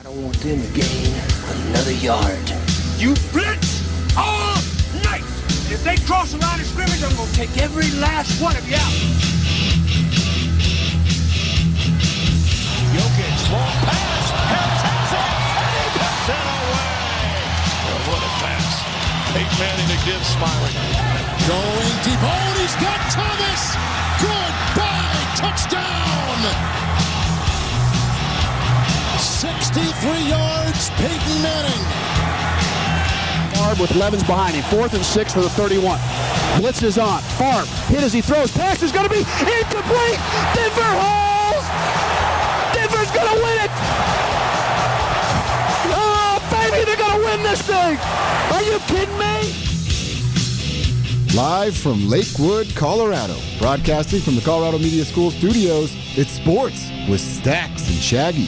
I don't want them to gain another yard. You blitz all night. If they cross the line of scrimmage, I'm going to take every last one of you out. Jokic, long pass. Harris has it, and he puts it away. Oh, what a pass. Peyton Manning to give Smiling. Going deep. Oh, he's got Thomas. Goodbye. Touchdown. 63 yards, Peyton Manning. Favre with Levens behind him. 4th and 6 for the 31. Blitz is on. Favre hit as he throws. Pass is going to be incomplete. Denver holds. Denver's going to win it. Oh, baby, they're going to win this thing. Are you kidding me? Live from Lakewood, Colorado, broadcasting from the Colorado Media School studios, it's sports with Staxxx and Shaggy.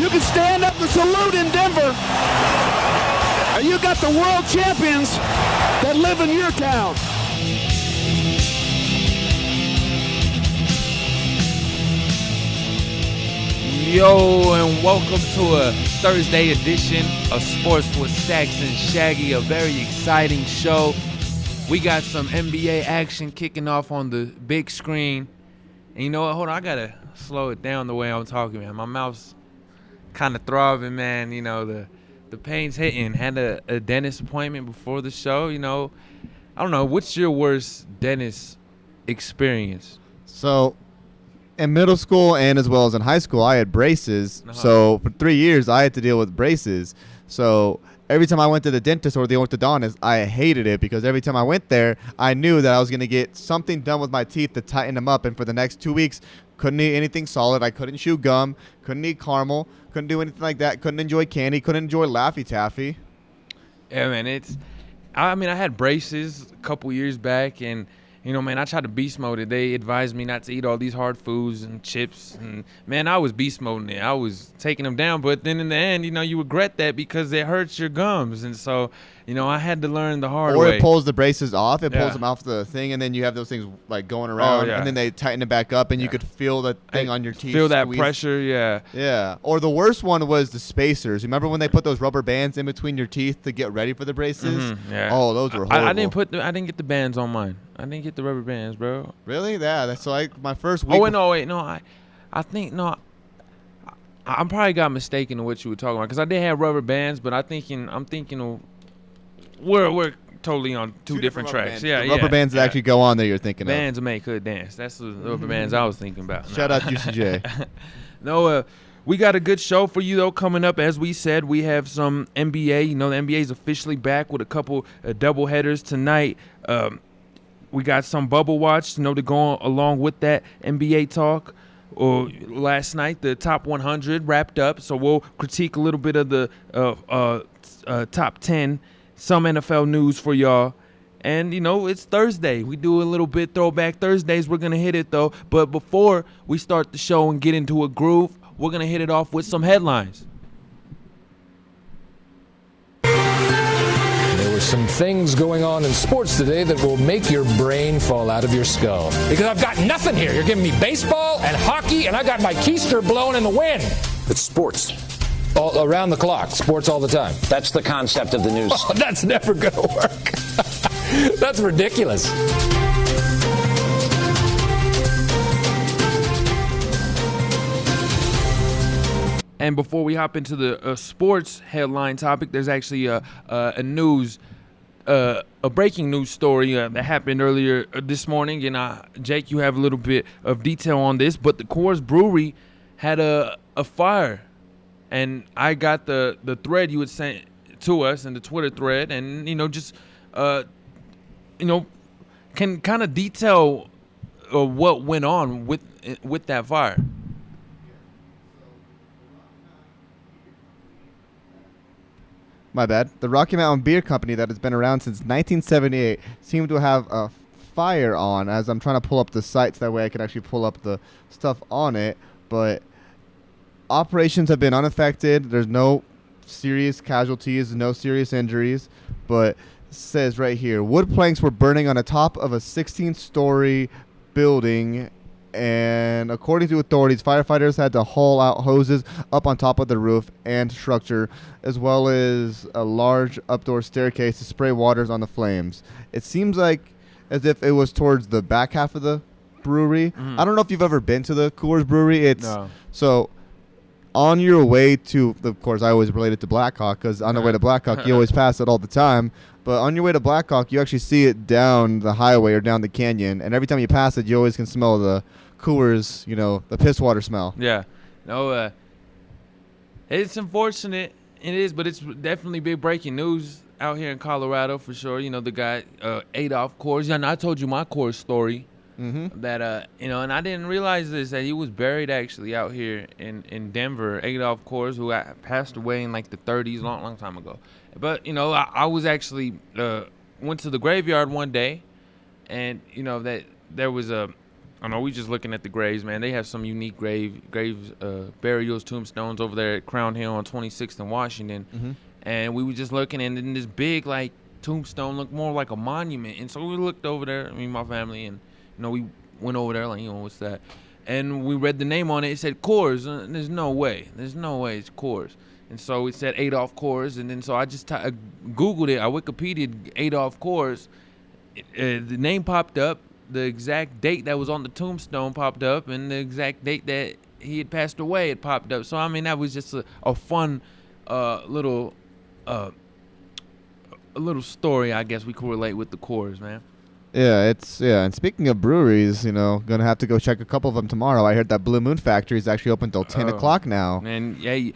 You can stand up and salute in Denver. And you got the world champions that live in your town. Yo, and welcome to a Thursday edition of Sports with Staxxx and Shaggy, a very exciting show. We got some NBA action kicking off on the big screen. And you know what? Hold on, I gotta slow it down the way I'm talking, man. My mouth's kind of throbbing, man. You know, the pain's hitting. Had a dentist appointment before the show. You know, I don't know. What's your worst dentist experience? So, in middle school and as well as in high school, I had braces. So for 3 years, I had to deal with braces. So every time I went to the dentist or the orthodontist, I hated it because every time I went there, I knew that I was going to get something done with my teeth to tighten them up. And for the next 2 weeks, couldn't eat anything solid. I couldn't chew gum, couldn't eat caramel, couldn't do anything like that, couldn't enjoy candy, couldn't enjoy Laffy Taffy. Yeah, man, I had braces a couple years back, and you know, man, I tried to beast mode it. They advised me not to eat all these hard foods and chips. And, man, I was beast moding it. I was taking them down. But then in the end, you know, you regret that because it hurts your gums. And so, you know, I had to learn the hard way. Or it pulls the braces off. It pulls them off the thing, and then you have those things, like, going around. And then they tighten it back up, and you could feel the thing on your teeth. Feel that squeeze. pressure, yeah. Yeah. Or the worst one was the spacers. Remember when they put those rubber bands in between your teeth to get ready for the braces? Mm-hmm, yeah. Oh, those were horrible. I didn't get the bands on mine. I didn't get the rubber bands, bro. Really? Yeah. That's like my first week. Oh, wait, no. I think I probably got mistaken in what you were talking about because I did have rubber bands, but I'm thinking of we're totally on two different tracks. Bands. Yeah, the rubber bands that actually go on there. You're thinking bands that make good dance. That's the rubber bands I was thinking about. Shout out UCJ. No, we got a good show for you though coming up. As we said, we have some NBA. You know, the NBA is officially back with a couple double headers tonight. We got some bubble watch, you know, to go along with that NBA talk. Last night, the top 100 wrapped up, so we'll critique a little bit of the top 10, some NFL news for y'all. And, you know, it's Thursday. We do a little bit Throwback Thursdays. We're going to hit it, though. But before we start the show and get into a groove, we're going to hit it off with some headlines. Some things going on in sports today that will make your brain fall out of your skull. Because I've got nothing here. You're giving me baseball and hockey, and I got my keister blowing in the wind. It's sports. All around the clock. Sports all the time. That's the concept of the news. Oh, that's never going to work. That's ridiculous. And before we hop into the sports headline topic, there's actually a breaking news story that happened earlier this morning. And Jake, you have a little bit of detail on this, but the Coors Brewery had a fire, and I got the thread you had sent to us and the Twitter thread, and can kind of detail what went on with that fire. My bad. The Rocky Mountain Beer Company that has been around since 1978 seemed to have a fire on, as I'm trying to pull up the sites. That way I can actually pull up the stuff on it. But operations have been unaffected. There's no serious casualties, no serious injuries. But it says right here, wood planks were burning on the top of a 16-story building And according to authorities, firefighters had to haul out hoses up on top of the roof and structure, as well as a large updoor staircase to spray waters on the flames. It seems like as if it was towards the back half of the brewery. I don't know if you've ever been to the Coors Brewery. So on your way to, of course, I always relate it to Blackhawk because on the way to Blackhawk, you always pass it all the time. But on your way to Blackhawk, you actually see it down the highway or down the canyon. And every time you pass it, you always can smell the Coors, the piss water smell. Yeah. No, it's unfortunate. It is, but it's definitely big breaking news out here in Colorado for sure. The guy, Adolph Coors. And I told you my Coors story. That and I didn't realize this, that he was buried actually out here in Denver. Adolph Coors, who passed away in like the 30s, long time ago. But I was actually went to the graveyard one day, and that there was we just looking at the graves, man. They have some unique graves, burials, tombstones over there at Crown Hill on 26th and Washington, and we were just looking, and then this big like tombstone looked more like a monument, and so we looked over there, me and my family, and we went over there like, what's that? And we read the name on it. It said Coors. There's no way it's Coors. And so it said Adolph Coors. And then so I just Googled it. I Wikipedia'd Adolph Coors. The name popped up. The exact date that was on the tombstone popped up. And the exact date that he had passed away had popped up. So, I mean, that was just a fun little story, I guess we could relate with the Coors, man. Yeah, and speaking of breweries, gonna have to go check a couple of them tomorrow. I heard that Blue Moon Factory is actually open till 10 o'clock now. And yeah,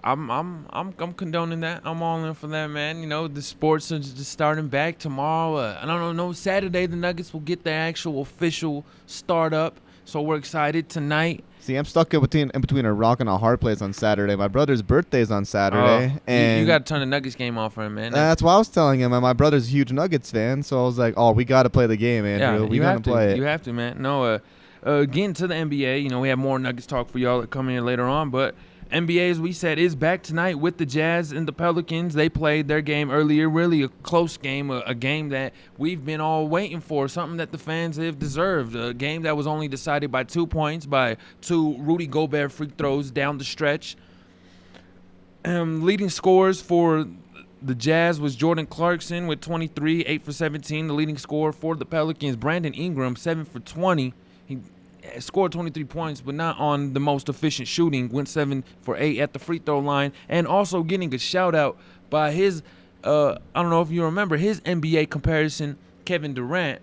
I'm condoning that. I'm all in for that, man. The sports are just starting back tomorrow. I don't know. Saturday the Nuggets will get their actual official start up, so we're excited tonight. See, I'm stuck in between a rock and a hard place on Saturday. My brother's birthday is on Saturday. And you got to turn the Nuggets game off for him, man. That's what I was telling him. And my brother's a huge Nuggets fan, so I was like, we got to play the game, Andrew. Yeah, we got to play it. You have to, man. No, getting to the NBA, we have more Nuggets talk for y'all coming in later on, but NBA, as we said, is back tonight with the Jazz and the Pelicans. They played their game earlier, really a close game, a game that we've been all waiting for, something that the fans have deserved, a game that was only decided by 2 points, by 2 Rudy Gobert free throws down the stretch. Leading scorers for the Jazz was Jordan Clarkson with 23, 8 for 17. The leading scorer for the Pelicans, Brandon Ingram, 7 for 20. He scored 23 points, but not on the most efficient shooting. Went 7 for 8 at the free throw line, and also getting a shout out by his, I don't know if you remember his NBA comparison, Kevin Durant,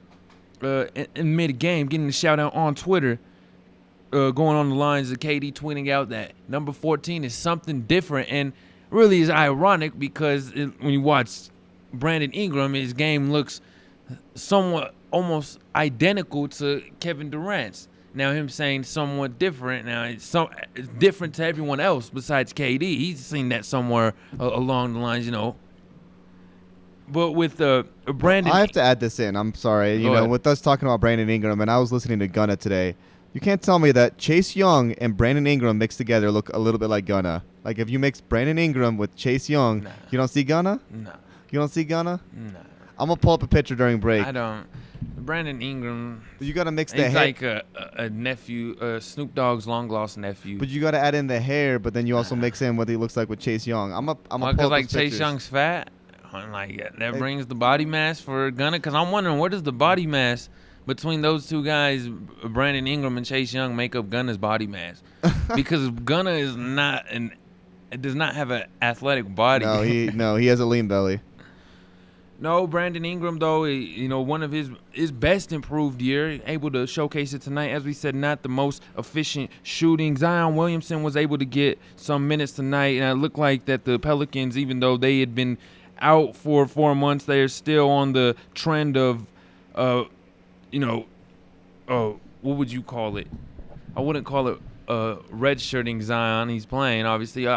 in mid-game, getting a shout out on Twitter, going on the lines of KD tweeting out that number 14 is something different, and really is ironic because when you watch Brandon Ingram, his game looks somewhat almost identical to Kevin Durant's. Now, him saying somewhat different, now it's different to everyone else besides KD. He's seen that somewhere along the lines, But with Brandon... I have to add this in. I'm sorry. With us talking about Brandon Ingram, and I was listening to Gunna today, you can't tell me that Chase Young and Brandon Ingram mixed together look a little bit like Gunna. Like, if you mix Brandon Ingram with Chase Young, you don't see Gunna? No. You don't see Gunna? No. I'm going to pull up a picture during break. I don't. Brandon Ingram. You got to mix the hair. He's like a nephew, Snoop Dogg's long-lost nephew. But you got to add in the hair, but then you also mix in what he looks like with Chase Young. I'm pull up like those Chase pictures. Young's fat. That brings the body mass for Gunna. Because I'm wondering, where does the body mass between those two guys, Brandon Ingram and Chase Young, make up Gunna's body mass? Because Gunna is does not have an athletic body. No, he has a lean belly. No, Brandon Ingram, though, one of his best improved year, able to showcase it tonight. As we said, not the most efficient shooting. Zion Williamson was able to get some minutes tonight, and it looked like that the Pelicans, even though they had been out for 4 months, they are still on the trend of, what would you call it? I wouldn't call it redshirting Zion. He's playing, obviously.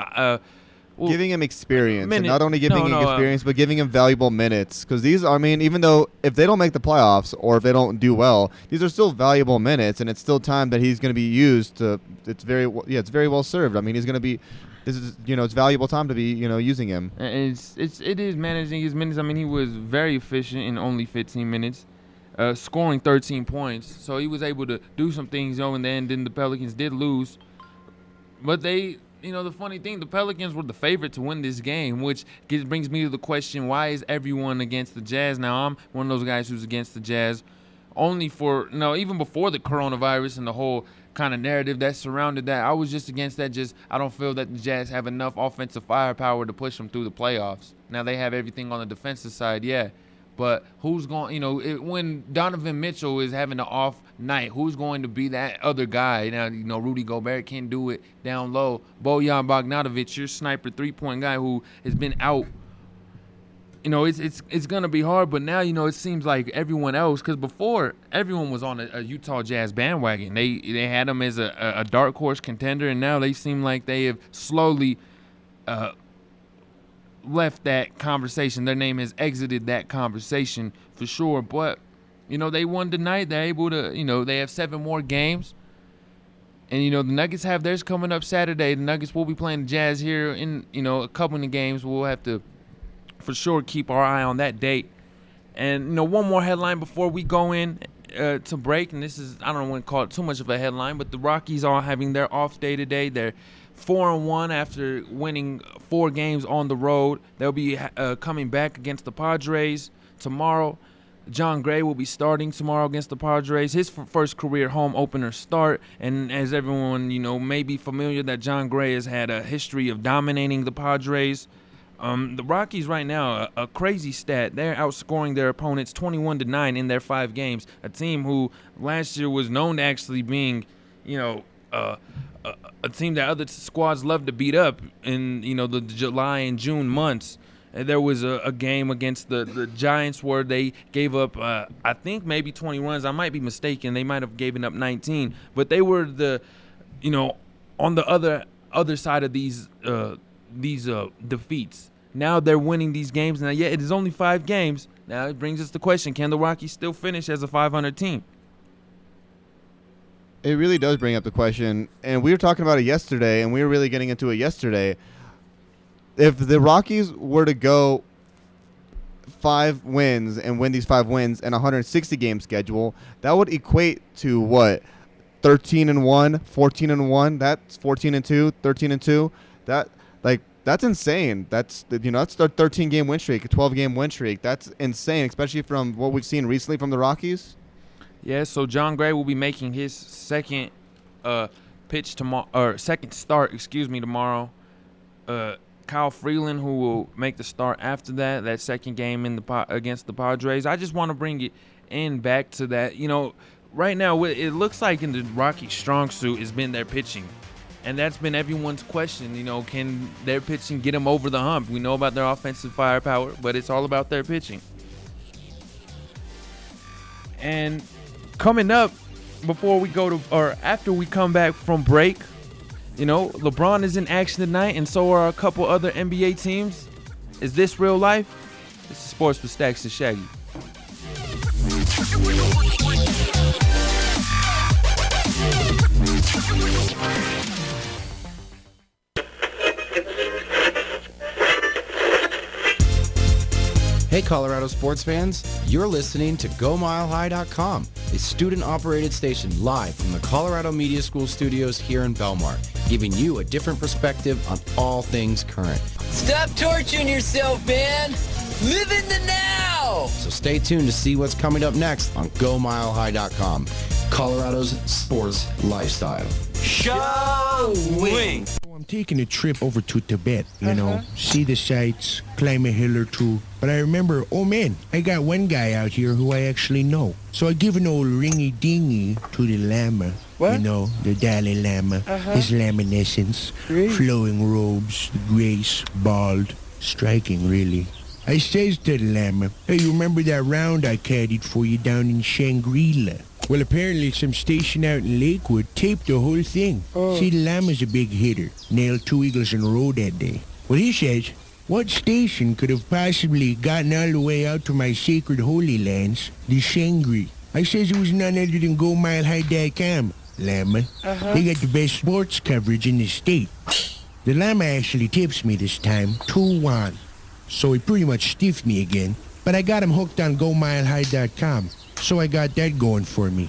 Giving him experience, and not only giving him experience, but giving him valuable minutes. Because these, even though if they don't make the playoffs or if they don't do well, these are still valuable minutes, and it's still time that he's going to be used to. It's very well served. He's going to be. This is it's valuable time to be using him. It is managing his minutes. He was very efficient in only 15 minutes. scoring 13 points. So he was able to do some things, in the end. Then the Pelicans did lose. But they, the funny thing, the Pelicans were the favorite to win this game, which brings me to the question, why is everyone against the Jazz? Now, I'm one of those guys who's against the Jazz only for, even before the coronavirus and the whole kind of narrative that surrounded that. I was just against that. I don't feel that the Jazz have enough offensive firepower to push them through the playoffs. Now, they have everything on the defensive side, yeah. But who's going, when Donovan Mitchell is having an off night, who's going to be that other guy? Now, Rudy Gobert can't do it down low. Bojan Bogdanovic, your sniper three-point guy who has been out. It's going to be hard, but now, it seems like everyone else, because before, everyone was on a Utah Jazz bandwagon. They had them as a dark horse contender, and now they seem like they have slowly left that conversation. Their name has exited that conversation for sure. But, they won tonight. They're able to, they have 7 more games. And, the Nuggets have theirs coming up Saturday. The Nuggets will be playing the Jazz here in, a couple of the games. We'll have to, for sure, keep our eye on that date. And, one more headline before we go in to break. And this is, I don't want to call it too much of a headline, but the Rockies are having their off day today. They're 4-1 after winning 4 games on the road. They'll be coming back against the Padres tomorrow. John Gray will be starting tomorrow against the Padres, his first career home opener start. And as everyone, may be familiar, that John Gray has had a history of dominating the Padres. The Rockies right now, a crazy stat. They're outscoring their opponents 21-9 in their 5 games. A team who last year was known to actually being, a team that other squads love to beat up in, the July and June months. And there was a game against the Giants where they gave up, I think maybe 20 runs. I might be mistaken. They might have given up 19. But they were on the other side of these defeats. Now they're winning these games. Now, yeah, it is only 5 games. Now it brings us the question, can the Rockies still finish as a 500 team? It really does bring up the question, and we were talking about it yesterday, and we were really getting into it yesterday. If the Rockies were to go 5 wins and win these 5 wins and a 160-game schedule, that would equate to what? 13-1, 14-1. That's 14-2, 13-2. That's insane. That's their 13-game win streak, a 12-game win streak. That's insane, especially from what we've seen recently from the Rockies. Yeah, so John Gray will be making his second pitch tomorrow, or second start, tomorrow. Kyle Freeland, who will make the start after that second game against the Padres. I just want to bring it back to that. Right now, it looks like in the Rockies' strong suit has been their pitching. And that's been everyone's question, can their pitching get them over the hump? We know about their offensive firepower, but it's all about their pitching. And coming up, after we come back from break, LeBron is in action tonight, and so are a couple other NBA teams. Is this real life? This is Sports with Staxxx and Shaggy. Hey Colorado sports fans, you're listening to GoMileHigh.com, a student-operated station live from the Colorado Media School studios here in Belmar, giving you a different perspective on all things current. Stop torturing yourself, man! Live in the now! So stay tuned to see what's coming up next on GoMileHigh.com, Colorado's sports lifestyle. Showing! I'm taking a trip over to Tibet, see the sights, climb a hill or two. But I remember, oh man, I got one guy out here who I actually know. So I give an old ringy-dingy to the Lama. What? The Dalai Lama, his laminescence, flowing robes, grace, bald, striking really. I says to the Lama, hey, you remember that round I caddied for you down in Shangri-La? Well, apparently some station out in Lakewood taped the whole thing. See, the Lama's a big hitter. Nailed 2 eagles in a row that day. Well, he says, what station could have possibly gotten all the way out to my sacred holy lands, the Shangri? I says it was none other than GoMileHigh.com, Lama. They got the best sports coverage in the state. The Lama actually tips me this time, 2-1. So he pretty much stiffed me again. But I got him hooked on GoMileHigh.com. So I got that going for me,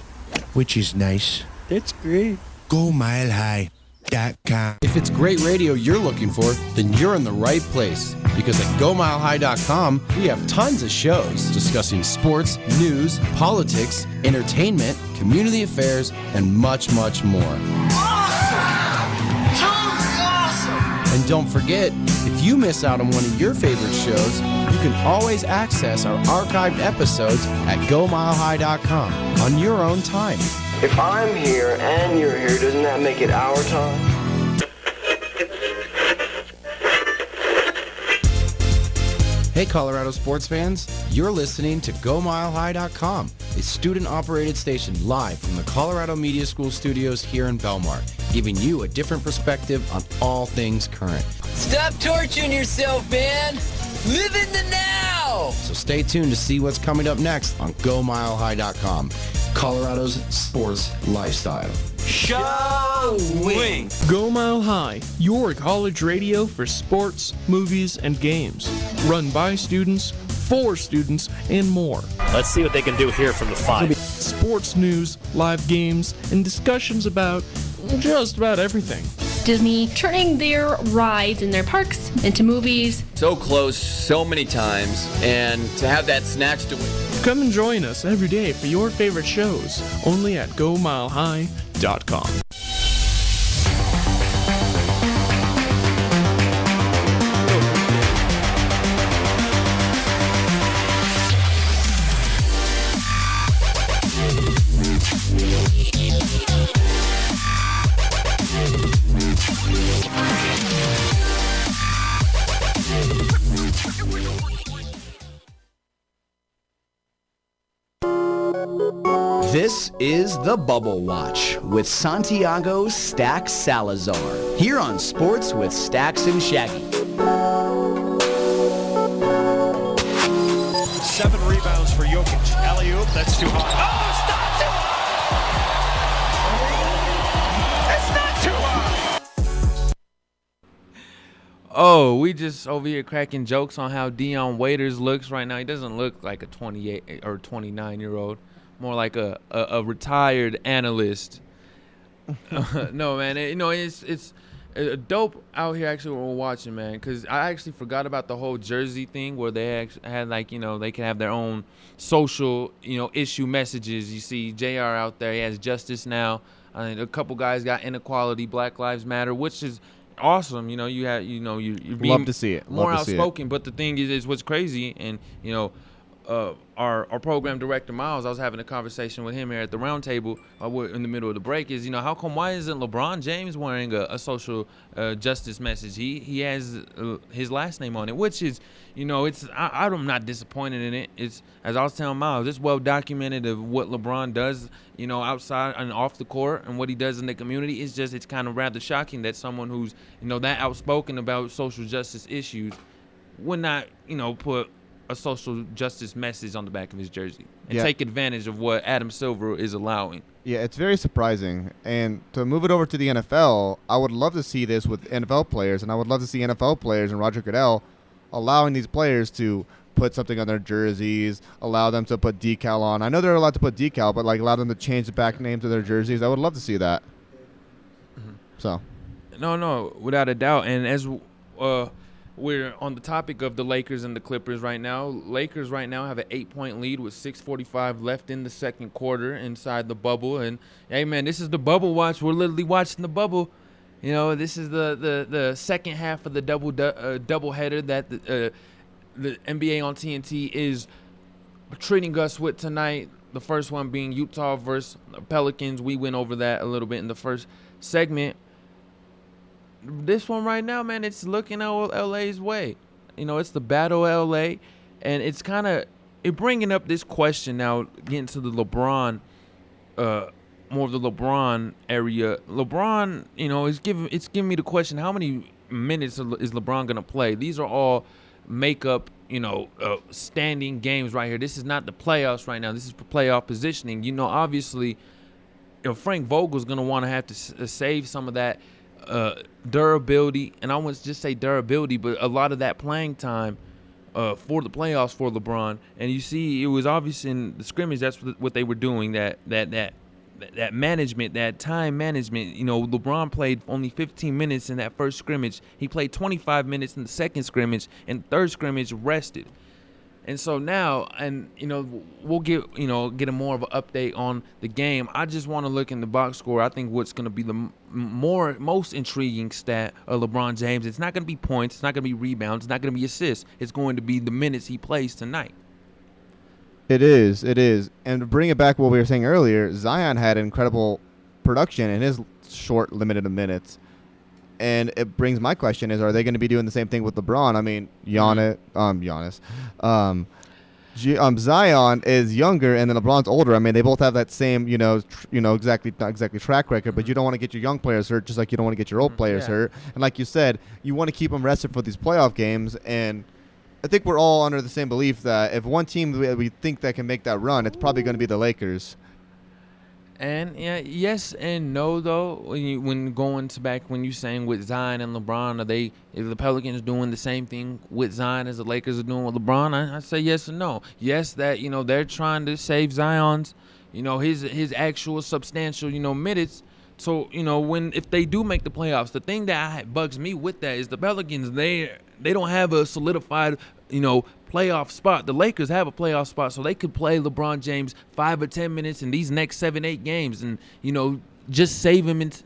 which is nice. That's great. GoMileHigh.com. If it's great radio you're looking for, then you're in the right place. Because at GoMileHigh.com, we have tons of shows discussing sports, news, politics, entertainment, community affairs, and much, much more. Awesome! Totally awesome! And don't forget, if you miss out on one of your favorite shows, you can always access our archived episodes at GoMileHigh.com on your own time. If I'm here and you're here, doesn't that make it our time? Hey Colorado sports fans, you're listening to GoMileHigh.com, a student-operated station live from the Colorado Media School studios here in Belmar, giving you a different perspective on all things current. Stop torturing yourself, man. Live in the now. So stay tuned to see what's coming up next on GoMileHigh.com, Colorado's sports lifestyle. Showing. Go Mile High, your college radio for sports, movies, and games. Run by students, for students, and more. Let's see what they can do here from the 5. Sports news, live games, and discussions about just about everything. Disney turning their rides in their parks into movies. So close so many times, and to have that snatched away. Come and join us every day for your favorite shows, only at GoMileHigh.com. This is The Bubble Watch with Santiago Staxxx Salazar, here on Sports with Staxxx and Shaggy. 7 rebounds for Jokic. Alley-oop, that's too high. Oh, it's not too high! Oh, we just over here cracking jokes on how Dion Waiters looks right now. He doesn't look like a 28 or 29-year-old. More like a retired analyst. No, man. It's dope out here actually when we're watching, man, because I actually forgot about the whole jersey thing where they actually had, like, they can have their own social, issue messages. You see JR out there. He has Justice Now. I mean, a couple guys got Inequality, Black Lives Matter, which is awesome. You have, you're being love to see it. more outspoken. But the thing is what's crazy, and our program director Miles, I was having a conversation with him here at the round table in the middle of the break, is why isn't LeBron James wearing a social justice message? He has his last name on it, which is I'm not disappointed in it. It's, as I was telling Miles, it's well documented of what LeBron does outside and off the court, and what he does in the community. It's kind of rather shocking that someone who's that outspoken about social justice issues would not put a social justice message on the back of his jersey and take advantage of what Adam Silver is allowing. Yeah, it's very surprising. And to move it over to the NFL, I would love to see this with NFL players, and I would love to see NFL players and Roger Goodell allowing these players to put something on their jerseys, allow them to put decal on. I know they're allowed to put decal, but allow them to change the back names of their jerseys. I would love to see that. Mm-hmm. So. No, without a doubt. And as we're on the topic of the Lakers and the Clippers right now. Lakers right now have an 8-point lead with 6:45 left in the second quarter inside the bubble. And, hey, man, this is the bubble watch. We're literally watching the bubble. This is the second half of the doubleheader that the NBA on TNT is treating us with tonight. The first one being Utah versus Pelicans. We went over that a little bit in the first segment. This one right now, man, it's looking LA's way. It's the battle of LA, and it's kind of bringing up this question now, getting to the LeBron, more of the LeBron area. LeBron, it's giving me the question: how many minutes is LeBron gonna play? These are all makeup, standing games right here. This is not the playoffs right now. This is for playoff positioning. Obviously, Frank Vogel's gonna want to have to save some of that durability, and I wouldn't just say durability, but a lot of that playing time for the playoffs for LeBron. And you see, it was obvious in the scrimmage. That's what they were doing. That management, that time management. LeBron played only 15 minutes in that first scrimmage. He played 25 minutes in the second scrimmage, and third scrimmage rested. And so now, we'll get a more of an update on the game. I just want to look in the box score. I think what's going to be the most intriguing stat of LeBron James, it's not going to be points, it's not going to be rebounds, it's not going to be assists. It's going to be the minutes he plays tonight. It is. And to bring it back to what we were saying earlier, Zion had incredible production in his short, limited minutes. And it brings my question is, are they going to be doing the same thing with LeBron? I mean, Zion is younger and then LeBron's older. I mean, they both have that same, not exactly track record, but you don't want to get your young players hurt just like you don't want to get your old players hurt. And like you said, you want to keep them rested for these playoff games. And I think we're all under the same belief that if one team we think that can make that run, it's probably going to be the Lakers. And yes and no though. When you're saying with Zion and LeBron, is the Pelicans doing the same thing with Zion as the Lakers are doing with LeBron? I say yes and no. Yes, that they're trying to save Zion's his actual substantial minutes. So if they do make the playoffs, the thing that bugs me with that is the Pelicans they don't have a solidified playoff spot. The Lakers have a playoff spot, so they could play LeBron James 5 or 10 minutes in these next 7-8 games, and just save his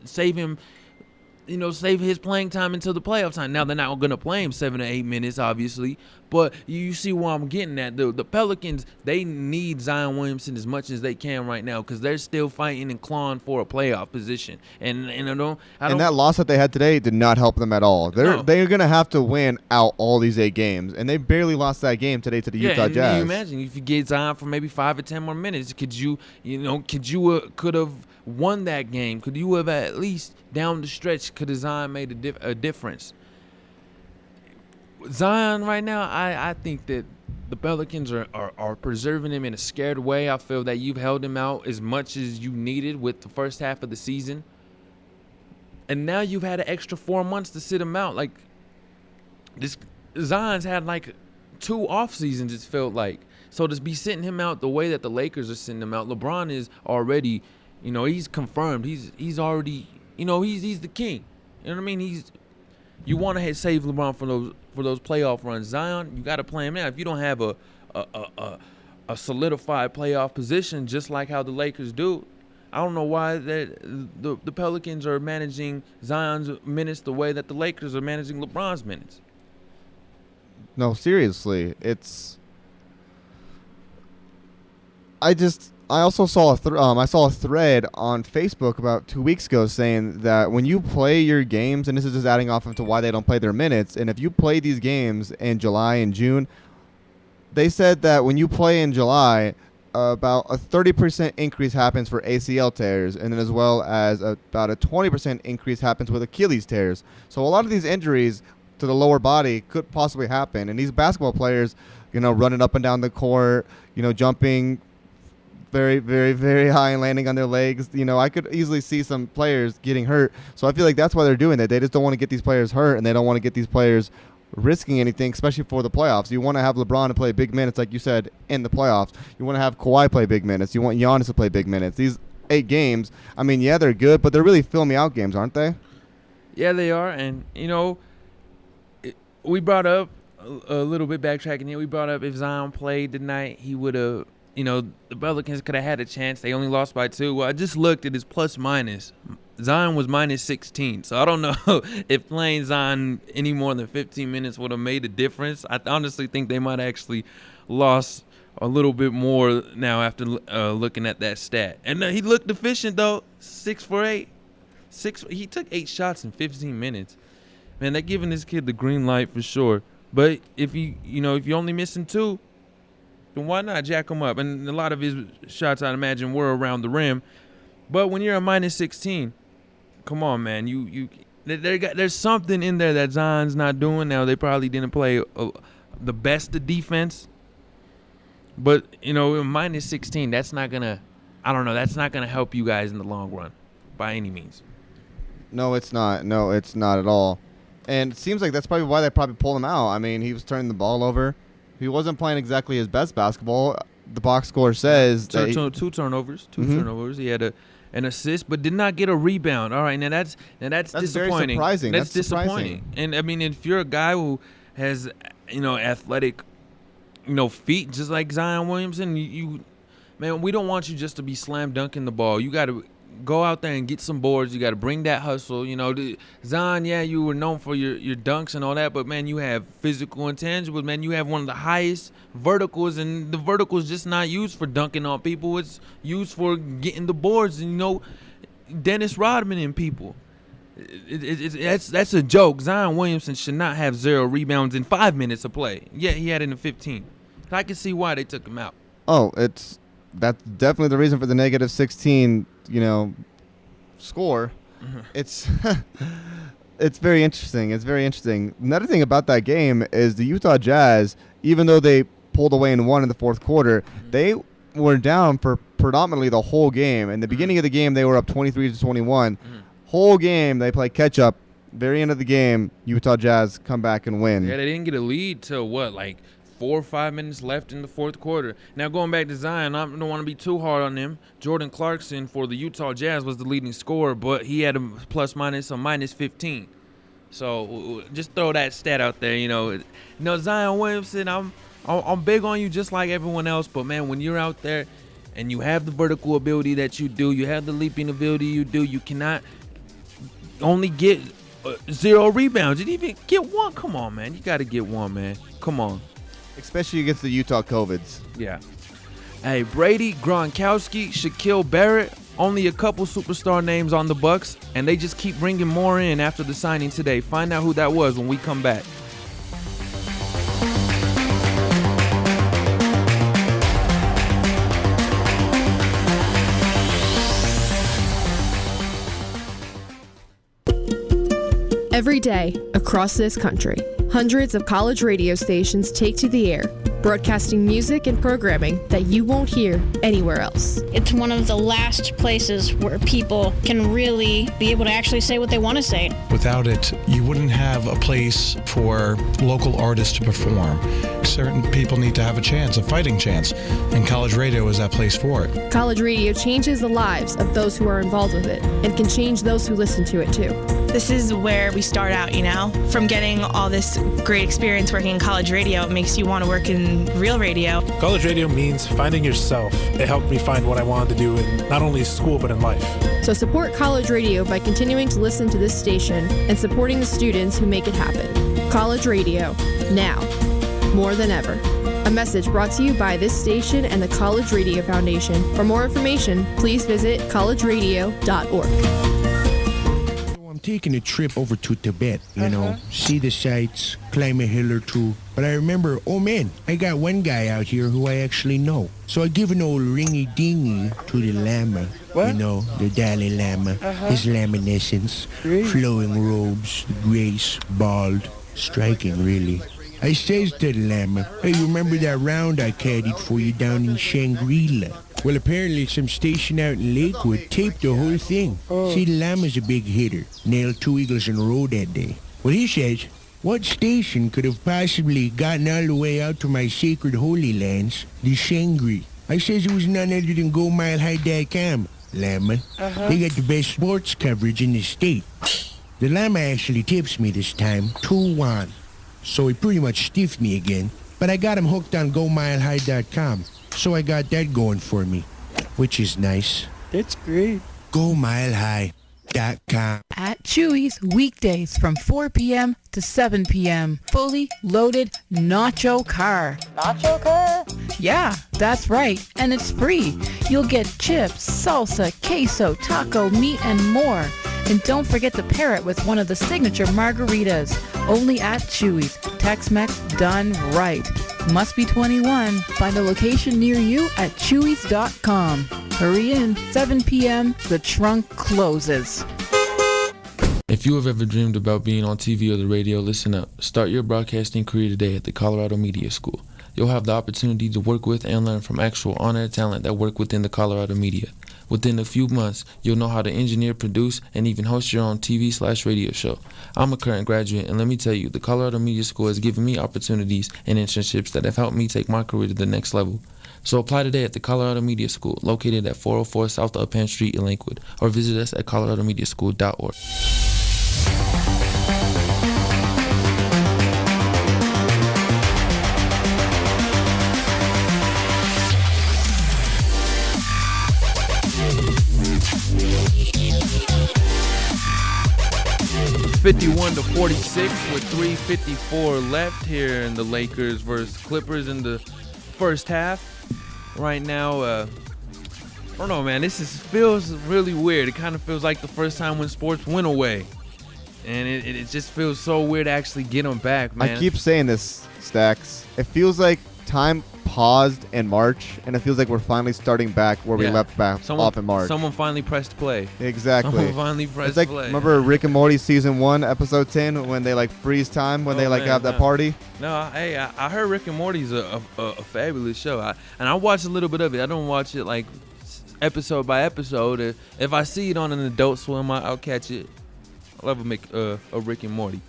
playing time until the playoff time. Now they're not going to play him 7 or 8 minutes, obviously, but you see where I'm getting at. The Pelicans, they need Zion Williamson as much as they can right now because they're still fighting and clawing for a playoff position. And that loss that they had today did not help them at all. They're going to have to win out all these 8 games, and they barely lost that game today to the Utah Jazz. You imagine if you get Zion for maybe 5 or 10 more minutes, could you have won that game? Could you have at least down the stretch could have Zion made a difference? Zion right now, I think that the Pelicans are preserving him in a scared way. I feel that you've held him out as much as you needed with the first half of the season, and now you've had an extra 4 months to sit him out. Like this, Zion's had like 2 off seasons. It's felt like. So to be sitting him out the way that the Lakers are sitting him out, LeBron is already. He's confirmed. He's already. He's the king. You know what I mean? You want to save LeBron for those playoff runs. Zion, you got to play him now. If you don't have a solidified playoff position, just like how the Lakers do, I don't know why the Pelicans are managing Zion's minutes the way that the Lakers are managing LeBron's minutes. No, seriously, I also saw I saw a thread on Facebook about 2 weeks ago saying that when you play your games, and this is just adding off into why they don't play their minutes, and if you play these games in July and June, they said that when you play in July, about a 30% increase happens for ACL tears, and then as well as about a 20% increase happens with Achilles tears. So a lot of these injuries to the lower body could possibly happen, and these basketball players, running up and down the court, jumping very, very, very high and landing on their legs. I could easily see some players getting hurt. So I feel like that's why they're doing that. They just don't want to get these players hurt, and they don't want to get these players risking anything, especially for the playoffs. You want to have LeBron to play big minutes, like you said, in the playoffs. You want to have Kawhi play big minutes. You want Giannis to play big minutes. These 8 games, I mean, yeah, they're good, but they're really fill-me-out games, aren't they? Yeah, they are. And, we brought up a little bit backtracking here. We brought up if Zion played tonight, he would have – the Pelicans could have had a chance. They only lost by 2. Well, I just looked at his plus-minus. Zion was minus 16. So I don't know if playing Zion any more than 15 minutes would have made a difference. I honestly think they might actually lost a little bit more now after looking at that stat. And he looked efficient, though. 6 for 8. He took 8 shots in 15 minutes. Man, they're giving this kid the green light for sure. But if you're only missing 2, then why not jack him up? And a lot of his shots, I'd imagine, were around the rim. But when you're a minus 16, come on, man. There's something in there that Zion's not doing now. They probably didn't play the best of defense. But, minus 16, that's not going to – I don't know. That's not going to help you guys in the long run by any means. No, it's not. At all. And it seems like that's probably why they probably pulled him out. I mean, he was turning the ball over. He wasn't playing exactly his best basketball. The box score says two turnovers. He had an assist, but did not get a rebound. All right, now that's disappointing. Very surprising. That's disappointing. And I mean, if you're a guy who has athletic, feet just like Zion Williamson, man, we don't want you just to be slam dunking the ball. You got to go out there and get some boards. You got to bring that hustle. Zion, yeah, you were known for your dunks and all that, but, man, you have physical intangibles. Man, you have one of the highest verticals, and the vertical is just not used for dunking on people. It's used for getting the boards and, Dennis Rodman and people. That's a joke. Zion Williamson should not have 0 rebounds in 5 minutes of play. Yeah, he had it in 15. I can see why they took him out. Oh, that's definitely the reason for the negative 16, score. Mm-hmm. It's very interesting. It's very interesting. Another thing about that game is the Utah Jazz, even though they pulled away and won in the fourth quarter, they were down for predominantly the whole game. In the beginning of the game, they were up 23-21. Whole game, they play catch up. Very end of the game, Utah Jazz come back and win. Yeah, they didn't get a lead till 4 or 5 minutes left in the fourth quarter. Now, going back to Zion, I don't want to be too hard on him. Jordan Clarkson for the Utah Jazz was the leading scorer, but he had a plus-minus of -15. So just throw that stat out there. Zion Williamson, I'm big on you just like everyone else, but, man, when you're out there and you have the vertical ability that you do, you have the leaping ability you do, you cannot only get 0 rebounds. You didn't even get 1. Come on, man. You got to get 1, man. Come on. Especially against the Utah Covids. Yeah. Hey, Brady, Gronkowski, Shaquille Barrett, only a couple superstar names on the Bucks, and they just keep bringing more in after the signing today. Find out who that was when we come back. Every day, across this country, hundreds of college radio stations take to the air, broadcasting music and programming that you won't hear anywhere else. It's one of the last places where people can really be able to actually say what they want to say. Without it, you wouldn't have a place for local artists to perform. Certain people need to have a chance, a fighting chance, and college radio is that place for it. College radio changes the lives of those who are involved with it and can change those who listen to it too. This is where we start out, from getting all this great experience working in college radio. It makes you want to work in real radio. College radio means finding yourself. It helped me find what I wanted to do in not only school but in life. So support college radio by continuing to listen to this station and supporting the students who make it happen. College radio, now, more than ever. A message brought to you by this station and the College Radio Foundation. For more information, please visit collegeradio.org. Taking a trip over to Tibet, see the sights, climb a hill or two. But I remember, oh man, I got one guy out here who I actually know. So I give an old ringy-dingy to the Lama, the Dalai Lama, his laminescence, flowing robes, grace, bald, striking really. I says to the Lama, hey, you remember that round I caddied for you down in Shangri-La? Well, apparently some station out in Lakewood taped the whole thing. See, the Lama's a big hitter. Nailed 2 eagles in a row that day. Well, he says, what station could have possibly gotten all the way out to my sacred holy lands, the Shangri? I says it was none other than GoMileHigh.com, Lama. They got the best sports coverage in the state. The Lama actually tips me this time, 2-1. So he pretty much stiffed me again. But I got him hooked on GoMileHigh.com. So I got that going for me, which is nice. That's great. GoMileHigh.com. At Chewy's, weekdays from 4 p.m. to 7 p.m. Fully loaded nacho car. Nacho car? Yeah, that's right. And it's free. You'll get chips, salsa, queso, taco, meat, and more. And don't forget to pair it with one of the signature margaritas. Only at Chewy's. Tex-Mex done right. Must be 21. Find a location near you at chewy's.com. Hurry in. 7 p.m. The trunk closes. If you have ever dreamed about being on TV or the radio, listen up. Start your broadcasting career today at the Colorado Media School. You'll have the opportunity to work with and learn from actual on-air talent that work within the Colorado media. Within a few months, you'll know how to engineer, produce, and even host your own TV/radio show. I'm a current graduate, and let me tell you, the Colorado Media School has given me opportunities and internships that have helped me take my career to the next level. So apply today at the Colorado Media School, located at 404 South Upham Street in Lakewood, or visit us at coloradomediaschool.org. 51-46 with 3:54 left here in the Lakers versus Clippers in the first half. Right now, I don't know, man. Feels really weird. It kind of feels like the first time when sports went away, and it just feels so weird to actually get them back, man. I keep saying this, Staxxx. It feels like time paused in March, and it feels like we're finally starting back where we left back off in March. Someone finally pressed play. Exactly. Someone finally pressed play. Remember Rick and Morty season 1, episode 10, when they like freeze time when they have that party? No, hey, I heard Rick and Morty's a fabulous show. I watched a little bit of it. I don't watch it like episode by episode. If I see it on an Adult Swim, I'll catch it. I love a Rick and Morty.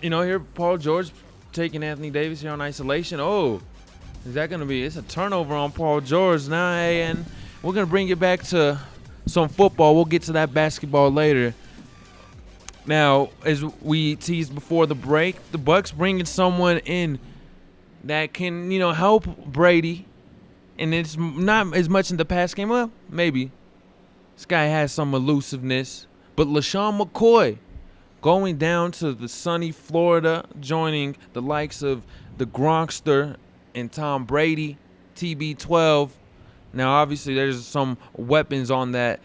Here Paul George taking Anthony Davis here on isolation. Oh, is that going to be? It's a turnover on Paul George now, and we're going to bring it back to some football. We'll get to that basketball later. Now, as we teased before the break, the Bucks bringing someone in that can, help Brady, and it's not as much in the pass game. Well, maybe this guy has some elusiveness, but LaShawn McCoy going down to the sunny Florida, joining the likes of the Gronkster and Tom Brady, TB12. Now, obviously, there's some weapons on that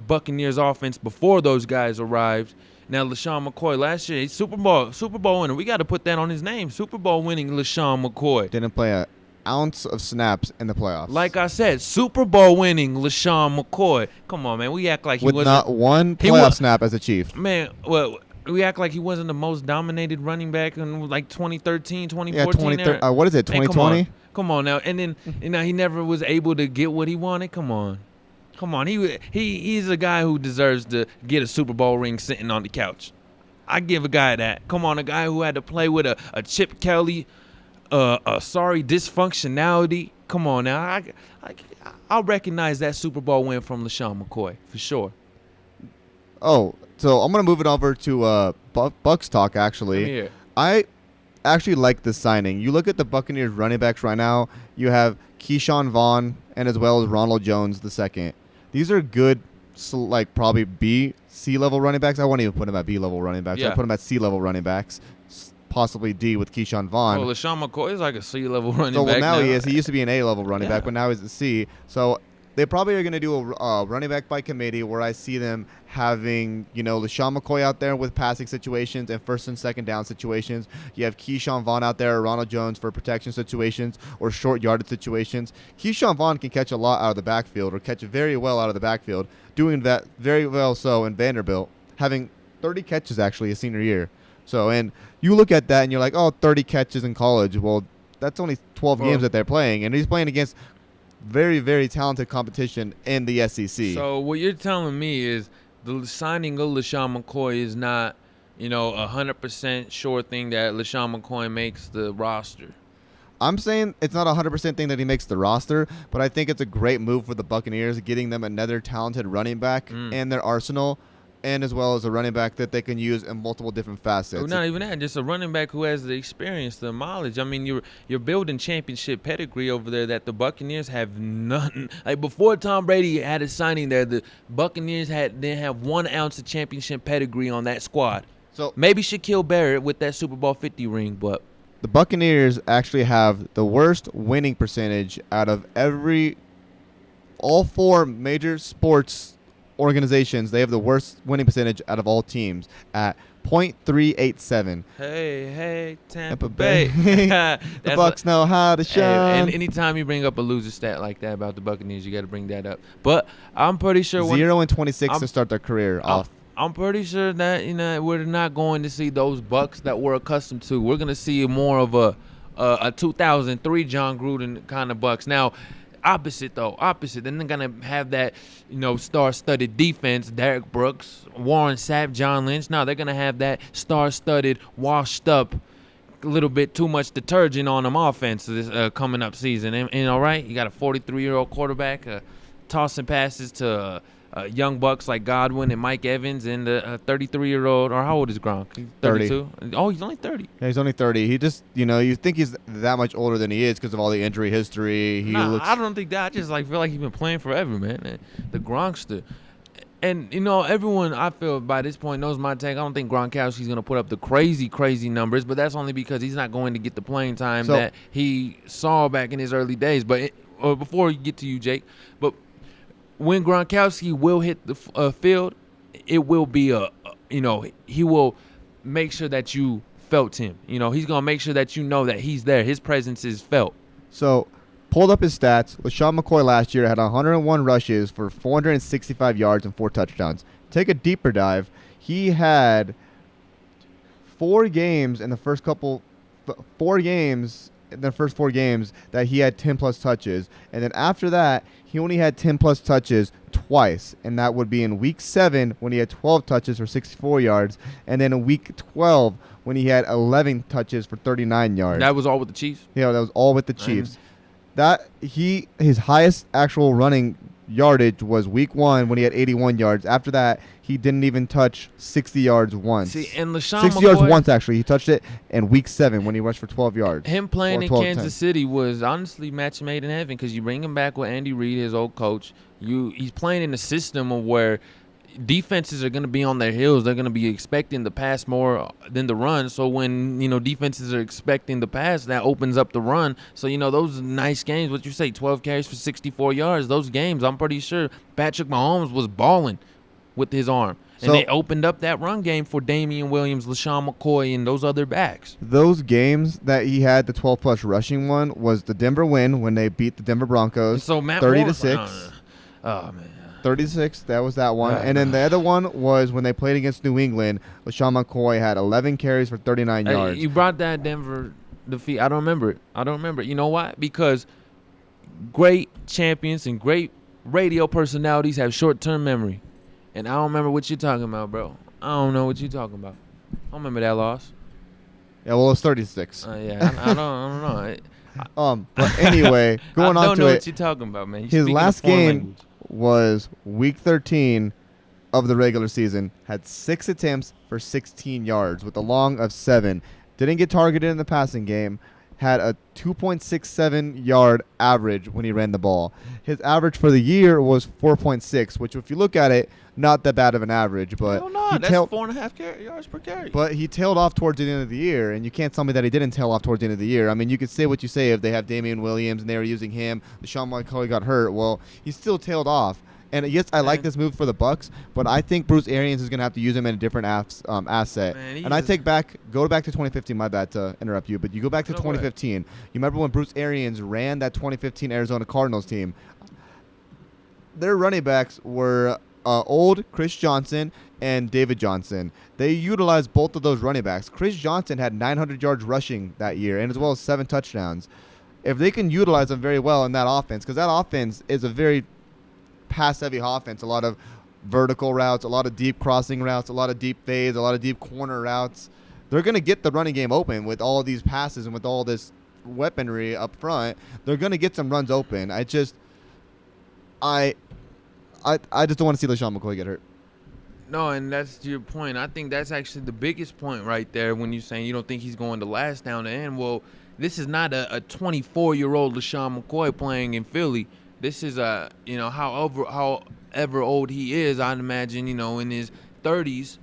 Buccaneers offense before those guys arrived. Now, LaShawn McCoy, last year, he's Super Bowl winner. We got to put that on his name. Super Bowl winning LaShawn McCoy. Didn't play an ounce of snaps in the playoffs. Like I said, Super Bowl winning LaShawn McCoy. Come on, man. We act like he wasn't. With not one playoff snap as a Chief. Man, well, we act like he wasn't the most dominated running back in like 2013, 2014. Yeah, what is it, 2020? Come on now. And then he never was able to get what he wanted. Come on. He's a guy who deserves to get a Super Bowl ring sitting on the couch. I give a guy that. Come on, a guy who had to play with a Chip Kelly, dysfunctionality. Come on now. I'll recognize that Super Bowl win from LaShawn McCoy for sure. Oh, so I'm going to move it over to Bucks talk, actually. Here. I actually like this signing. You look at the Buccaneers running backs right now. You have Keyshawn Vaughn and as well as Ronald Jones II. These are good, probably B, C-level running backs. I won't even put them at B-level running backs. Yeah. I put them at C-level running backs, possibly D with Keyshawn Vaughn. Well, LaShawn McCoy is like a C-level running back. Well, now he is. He used to be an A-level running back, but now he's a C. So they probably are going to do a running back by committee where I see them having, LaShawn McCoy out there with passing situations and first and second down situations. You have Keyshawn Vaughn out there, or Ronald Jones for protection situations or short yardage situations. Keyshawn Vaughn can catch a lot out of the backfield, or catch very well out of the backfield, doing that very well so in Vanderbilt, having 30 catches actually his senior year. So, and you look at that and you're like, 30 catches in college. Well, that's only 12 games that they're playing, and he's playing against very, very talented competition in the SEC. So what you're telling me is the signing of LaShawn McCoy is not, 100% sure thing that LaShawn McCoy makes the roster. I'm saying it's not a 100% thing that he makes the roster, but I think it's a great move for the Buccaneers, getting them another talented running back in their arsenal, and as well as a running back that they can use in multiple different facets. Well, not even that, just a running back who has the experience, the knowledge. I mean, you're building championship pedigree over there that the Buccaneers have none. Like before Tom Brady had a signing there, the Buccaneers didn't have 1 ounce of championship pedigree on that squad. So maybe Shaquille Barrett with that Super Bowl 50 ring, but the Buccaneers actually have the worst winning percentage out of all 4 major sports organizations. They have the worst winning percentage out of all teams at .387. Hey, Tampa Bay. The Bucks know how to shine. And anytime you bring up a loser stat like that about the Buccaneers, you got to bring that up. But I'm pretty sure 0-26 to start their career off. I'm pretty sure that we're not going to see those Bucks that we're accustomed to. We're going to see more of a 2003 John Gruden kind of Bucks. Now, Opposite. Then they're going to have that, star-studded defense, Derek Brooks, Warren Sapp, John Lynch. No, they're going to have that star-studded, washed-up, a little bit too much detergent on them offense this coming up season. And all right, you got a 43-year-old quarterback tossing passes to young bucks like Godwin and Mike Evans, and a 33-year-old, or how old is Gronk? He's 32. 30. Oh, he's only 30. Yeah, he's only 30. He just, you think he's that much older than he is because of all the injury history. I don't think that. I just feel like he's been playing forever, man. The Gronkster. And, everyone, I feel, by this point knows my take. I don't think Gronkowski's going to put up the crazy, crazy numbers, but that's only because he's not going to get the playing time that he saw back in his early days. But before you get to you, Jake, but when Gronkowski will hit the field, it will be he will make sure that you felt him. He's going to make sure that that he's there. His presence is felt. So, pulled up his stats. LaShawn McCoy last year had 101 rushes for 465 yards and 4 touchdowns. Take a deeper dive. He had 4 games in the first 4 games that he had 10-plus touches. And then after that, he only had 10-plus touches twice. And that would be in Week 7 when he had 12 touches for 64 yards. And then in Week 12 when he had 11 touches for 39 yards. That was all with the Chiefs? Yeah, that was all with the Chiefs. His highest actual running yardage was Week 1 when he had 81 yards. After that, he didn't even touch 60 yards once. See, and LaShawn 60 yards once, actually. He touched it in Week 7 when he rushed for 12 yards. Him playing in Kansas City was honestly match made in heaven, because you bring him back with Andy Reid, his old coach. He's playing in a system of where defenses are going to be on their heels. They're going to be expecting the pass more than the run. So when, defenses are expecting the pass, that opens up the run. So, those nice games, what you say, 12 carries for 64 yards, those games, I'm pretty sure Patrick Mahomes was balling with his arm. And they opened up that run game for Damian Williams, LaShawn McCoy, and those other backs. Those games that he had, the 12-plus rushing one, was the Denver win when they beat the Denver Broncos 30-6. Oh, man. 36, that was that one. And then the other one was when they played against New England. LaShawn McCoy had 11 carries for 39 yards. You brought that Denver defeat. I don't remember it. You know why? Because great champions and great radio personalities have short-term memory. And I don't remember what you're talking about, bro. I don't know what you're talking about. I don't remember that loss. Yeah, well, it was 36. I don't know. But anyway, going on to it. I don't know what you're talking about, man. His last game was Week 13 of the regular season. Had 6 attempts for 16 yards with a long of 7. Didn't get targeted in the passing game. Had a 2.67 yard average when he ran the ball. His average for the year was 4.6, which if you look at it, not that bad of an average. But that's 4.5 yards per carry. But he tailed off towards the end of the year, and you can't tell me that he didn't tail off towards the end of the year. I mean, you could say what you say if they have Damian Williams and they were using him. LaShawn McCoy got hurt. Well, he still tailed off. And yes, I like this move for the Bucs, but I think Bruce Arians is going to have to use him in a different asset. And I go back to 2015. My bad to interrupt you, but you go back to 2015. You remember when Bruce Arians ran that 2015 Arizona Cardinals team? Their running backs were old Chris Johnson and David Johnson. They utilized both of those running backs. Chris Johnson had 900 yards rushing that year, and as well as 7 touchdowns. If they can utilize them very well in that offense, because that offense is a very pass-heavy offense, a lot of vertical routes, a lot of deep crossing routes, a lot of deep fades, a lot of deep corner routes. They're going to get the running game open with all these passes and with all this weaponry up front. They're going to get some runs open. I just don't want to see LaShawn McCoy get hurt. No, and that's your point. I think that's actually the biggest point right there when you're saying you don't think he's going to last down the end. Well, this is not a 24-year-old LaShawn McCoy playing in Philly. This is however old he is, I'd imagine, in his 30s.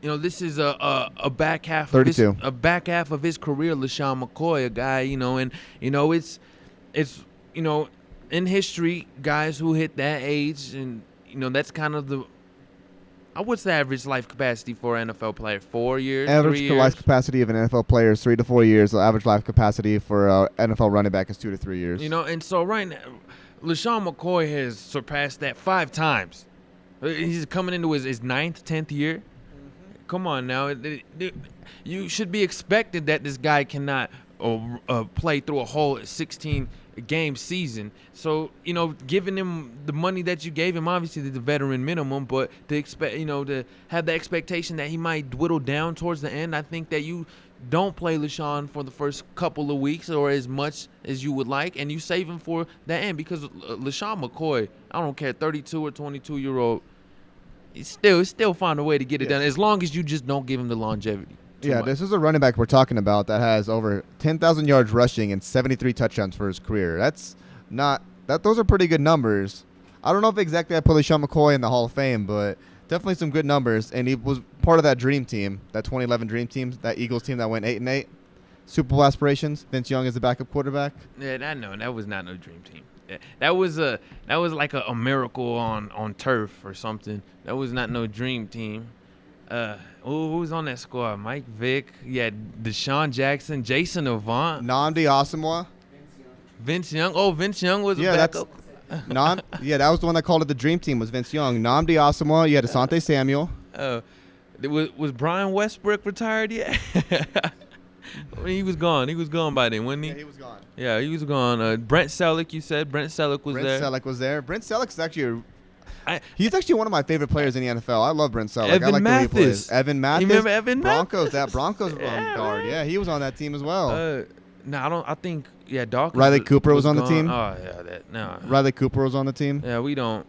This is a back half 32. Of a back half of his career, LaShawn McCoy, a guy, it's in history, guys who hit that age, and that's kind of what's the average life capacity for an NFL player? 4 years? Average 3 years? life capacity of an NFL player is 3 to 4 years. The average life capacity for an NFL running back is 2 to 3 years. And so right now, LaShawn McCoy has surpassed that 5 times. He's coming into his 9th, 10th year. Mm-hmm. Come on now. You should be expected that this guy cannot play through a whole 16 game season. So, giving him the money that you gave him, obviously the veteran minimum, but to have the expectation that he might dwindle down towards the end, I think that you don't play LeSean for the first couple of weeks or as much as you would like, and you save him for the end because LeSean McCoy, I don't care, 32 or 22-year-old, still find a way to get it done as long as you just don't give him the longevity. Yeah, this is a running back we're talking about that has over 10,000 yards rushing and 73 touchdowns for his career. Those are pretty good numbers. I don't know if exactly I put LeSean McCoy in the Hall of Fame, but definitely some good numbers. And he was part of that dream team, that 2011 dream team, that Eagles team that went 8-8. Super Bowl aspirations. Vince Young is the backup quarterback. Yeah, that was not no dream team. That was like a miracle on turf or something. That was not no dream team. Who was on that squad? Mike Vick. Yeah, Deshaun Jackson, Jason Avant, Nnamdi Asomugha, Vince Young. Oh, Vince Young was a backup. That was the one that called it the dream team. Was Vince Young, Nnamdi Asomugha. You had Asante Samuel. Was Brian Westbrook retired yet? I mean, he was gone. He was gone by then, wasn't he? Yeah, he was gone. Yeah, he was gone. Brent Selleck, you said. Brent Selleck was there. Brent Selleck was there. Brent Selleck is actually he's actually one of my favorite players in the NFL. I love Brent Selleck. Evan I like Mathis. the way he plays. Evan Mathis. You remember Evan Broncos, Mathis? that Broncos guard. Yeah, he was on that team as well. I think Dawkins. Riley Cooper was on the gone. team. Oh yeah, no. Riley Cooper was on the team. Yeah, we don't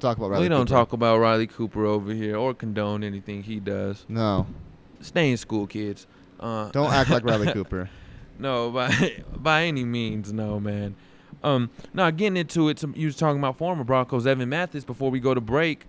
talk about Riley Cooper. We don't talk about Riley Cooper over here or condone anything he does. No. Stay in school, kids. Don't act like Riley Cooper. No, by any means, no, man. Now, getting into it, you was talking about former Broncos Evan Mathis before we go to break.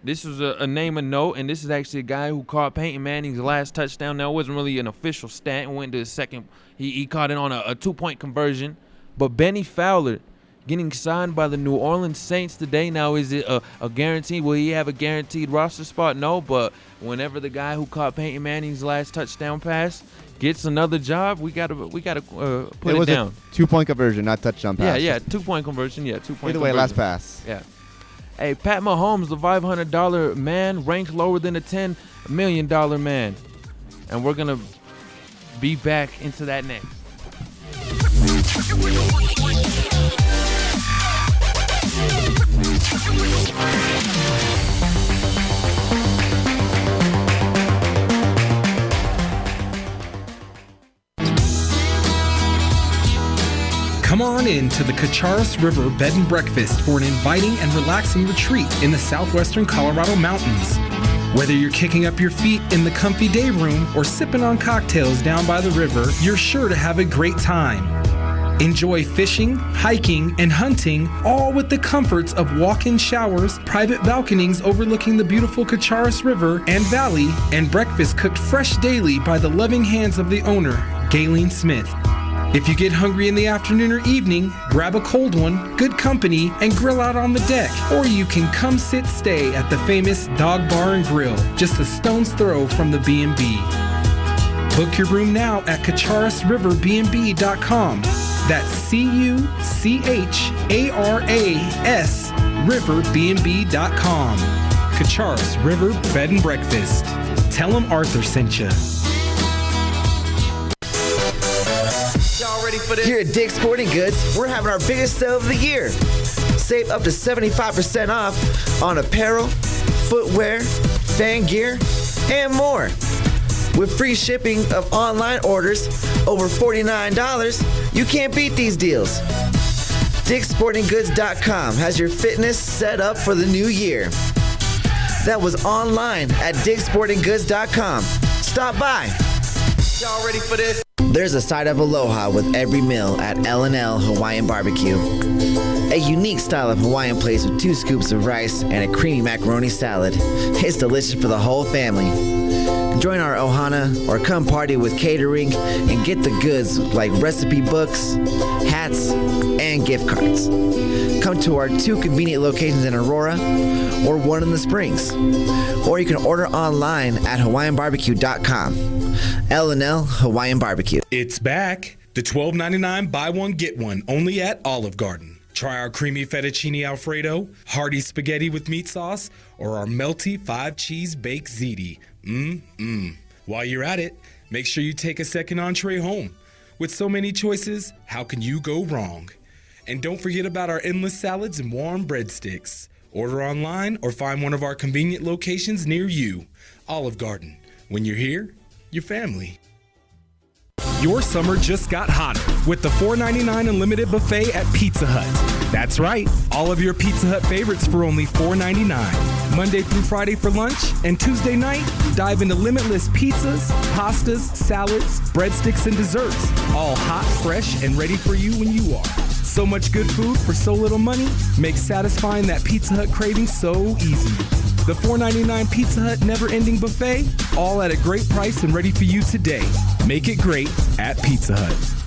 This was a name of note, and this is actually a guy who caught Peyton Manning's last touchdown. Now, it wasn't really an official stat. It went to his second. He caught it on a 2-point conversion. But Benny Fowler getting signed by the New Orleans Saints today. Now, is it a guarantee? Will he have a guaranteed roster spot? No, but whenever the guy who caught Peyton Manning's last touchdown pass gets another job, we gotta put it down. A 2-point conversion, not touchdown pass. Yeah, 2-point conversion. Yeah, 2-point. Either way, last pass. Yeah. Hey, Pat Mahomes, the $500 man, ranked lower than the $10 million man, and we're gonna be back into that next. Come on in to the Cacharis River Bed and Breakfast for an inviting and relaxing retreat in the southwestern Colorado mountains. Whether you're kicking up your feet in the comfy day room or sipping on cocktails down by the river, you're sure to have a great time. Enjoy fishing, hiking, and hunting, all with the comforts of walk-in showers, private balconies overlooking the beautiful Cacharis River and Valley, and breakfast cooked fresh daily by the loving hands of the owner, Galen Smith. If you get hungry in the afternoon or evening, grab a cold one, good company, and grill out on the deck. Or you can come stay at the famous Dog Bar and Grill, just a stone's throw from the B&B. Book your room now at CacharisRiverBnB.com. That's CUCHARAS RiverBnB.com. Cacharis River Bed and Breakfast. Tell them Arthur sent you. Here at Dick's Sporting Goods, we're having our biggest sale of the year. Save up to 75% off on apparel, footwear, fan gear, and more. With free shipping of online orders over $49, you can't beat these deals. Dick'sSportingGoods.com has your fitness set up for the new year. That was online at Dick'sSportingGoods.com. Stop by. Y'all ready for this? There's a side of aloha with every meal at L&L Hawaiian Barbecue. A unique style of Hawaiian place with 2 scoops of rice and a creamy macaroni salad. It's delicious for the whole family. Join our ohana or come party with catering and get the goods like recipe books, hats, and gift cards. Come to our 2 convenient locations in Aurora or one in the Springs. Or you can order online at HawaiianBarbecue.com. L&L Hawaiian Barbecue. It's back. The $12.99 buy one get one only at Olive Garden. Try our creamy fettuccine Alfredo, hearty spaghetti with meat sauce, or our melty 5-cheese baked ziti. While you're at it, make sure you take a second entree home. With so many choices, how can you go wrong? And don't forget about our endless salads and warm breadsticks. Order online or find one of our convenient locations near you. Olive Garden. When you're here, your family. Your summer just got hotter with the $4.99 unlimited buffet at Pizza Hut. That's right, all of your Pizza Hut favorites for only $4.99. Monday through Friday for lunch, and Tuesday night, dive into limitless pizzas, pastas, salads, breadsticks, and desserts. All hot, fresh, and ready for you when you are. So much good food for so little money makes satisfying that Pizza Hut craving so easy. The $4.99 Pizza Hut never-ending buffet, all at a great price and ready for you today. Make it great at Pizza Hut.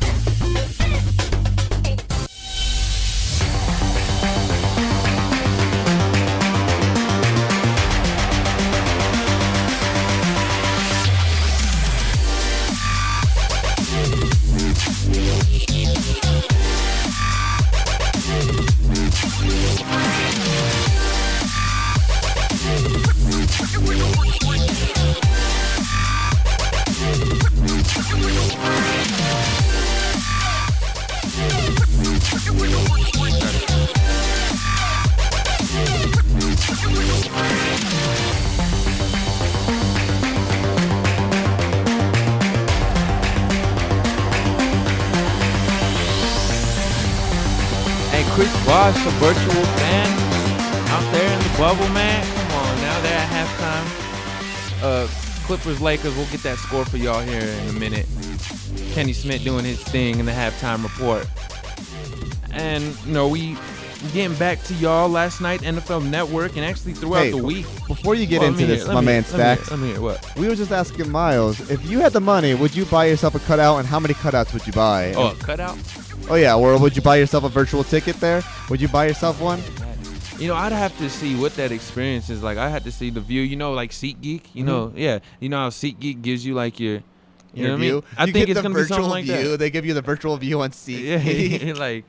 Chris Bosh, a virtual fan out there in the bubble, man. Come on, now they're at halftime. Clippers, Lakers, we'll get that score for y'all here in a minute. Kenny Smith doing his thing in the halftime report. And, you know, we getting back to y'all last night, NFL Network, and actually throughout the week. Before you get into this, my man Staxxx, let me hear what? We were just asking Miles, if you had the money, would you buy yourself a cutout, and how many cutouts would you buy? Oh, a cutout? Oh, yeah, or would you buy yourself a virtual ticket there? Would you buy yourself one? You know, I'd have to see what that experience is like. I had to see the view, you know, like SeatGeek, you know, yeah. You know how SeatGeek gives you like your know what I mean? I think it's going to be something like that. They give you the virtual view on SeatGeek. Yeah, like,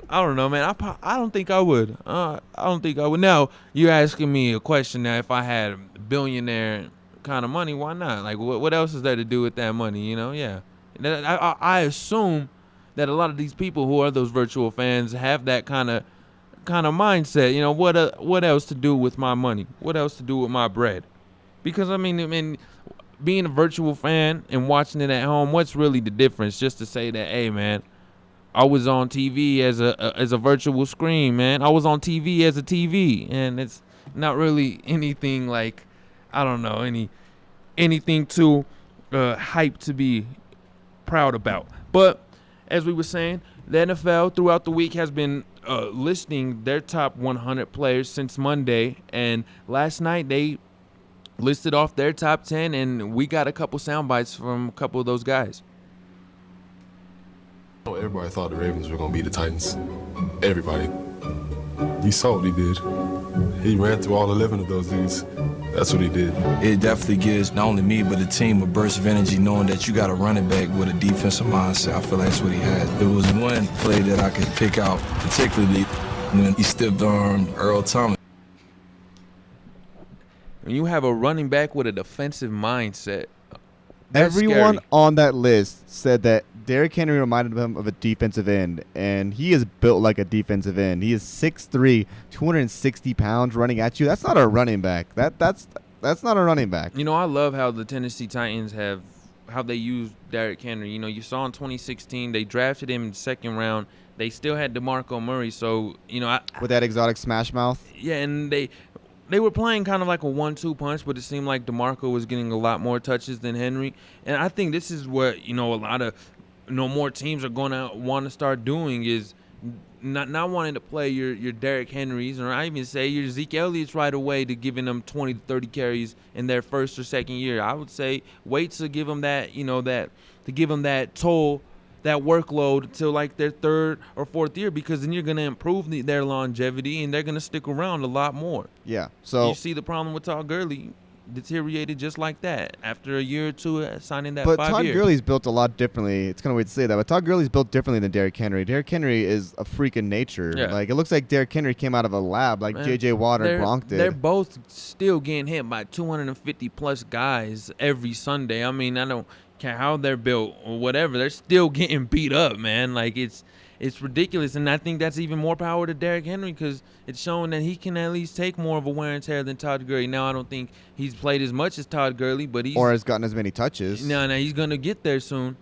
I don't know, man. I don't think I would. I don't think I would. Now, you're asking me a question now. If I had billionaire kind of money, why not? Like, what else is there to do with that money, you know? Yeah. I assume that a lot of these people who are those virtual fans have that kind of mindset. You know, what else to do with my money? What else to do with my bread? Because I mean, being a virtual fan and watching it at home, what's really the difference? Just to say that, hey, man, I was on TV as a virtual screen, man. I was on TV as a TV, and it's not really anything like, I don't know, anything too hype to be proud about. But as we were saying, the NFL throughout the week has been listing their top 100 players since Monday, and last night they listed off their top 10, and we got a couple sound bites from a couple of those guys. Everybody thought the Ravens were going to beat the Titans. Everybody. You saw what he did. He ran through all 11 of those dudes. That's what he did. It definitely gives not only me but the team a burst of energy knowing that you got a running back with a defensive mindset. I feel like that's what he has. There was one play that I could pick out, particularly when he stiff-armed Earl Thomas. When you have a running back with a defensive mindset, everyone scary. On that list said that Derrick Henry reminded him of a defensive end, and he is built like a defensive end. He is 6'3", 260 pounds running at you. That's not a running back. That's not a running back. You know, I love how the Tennessee Titans how they use Derrick Henry. You know, you saw in 2016 they drafted him in the second round. They still had DeMarco Murray, so you know with that exotic smash mouth. Yeah, and they were playing kind of like a 1-2 punch, but it seemed like DeMarco was getting a lot more touches than Henry. And I think this is what, you know, a lot of, you know, more teams are going to want to start doing is not wanting to play your Derrick Henrys, or I even say your Zeke Elliott's right away to giving them 20 to 30 carries in their first or second year. I would say wait to give them that, you know, to give them that toll, that workload till like their third or fourth year, because then you're going to improve their longevity and they're going to stick around a lot more. Yeah. So you see the problem with Todd Gurley deteriorated just like that after a year or two signing that 5 year. But Todd Gurley's built a lot differently. It's kind of weird to say that, but Todd Gurley's built differently than Derrick Henry. Derrick Henry is a freak in nature. Yeah. Like, it looks like Derrick Henry came out of a lab like J.J. Watt or Gronk did. They're both still getting hit by 250-plus guys every Sunday. I mean, I don't care how they're built or whatever. They're still getting beat up, man. Like, it's ridiculous. And I think that's even more power to Derrick Henry because it's showing that he can at least take more of a wear and tear than Todd Gurley. Now, I don't think he's played as much as Todd Gurley, but he's... Or has gotten as many touches. No, he's going to get there soon.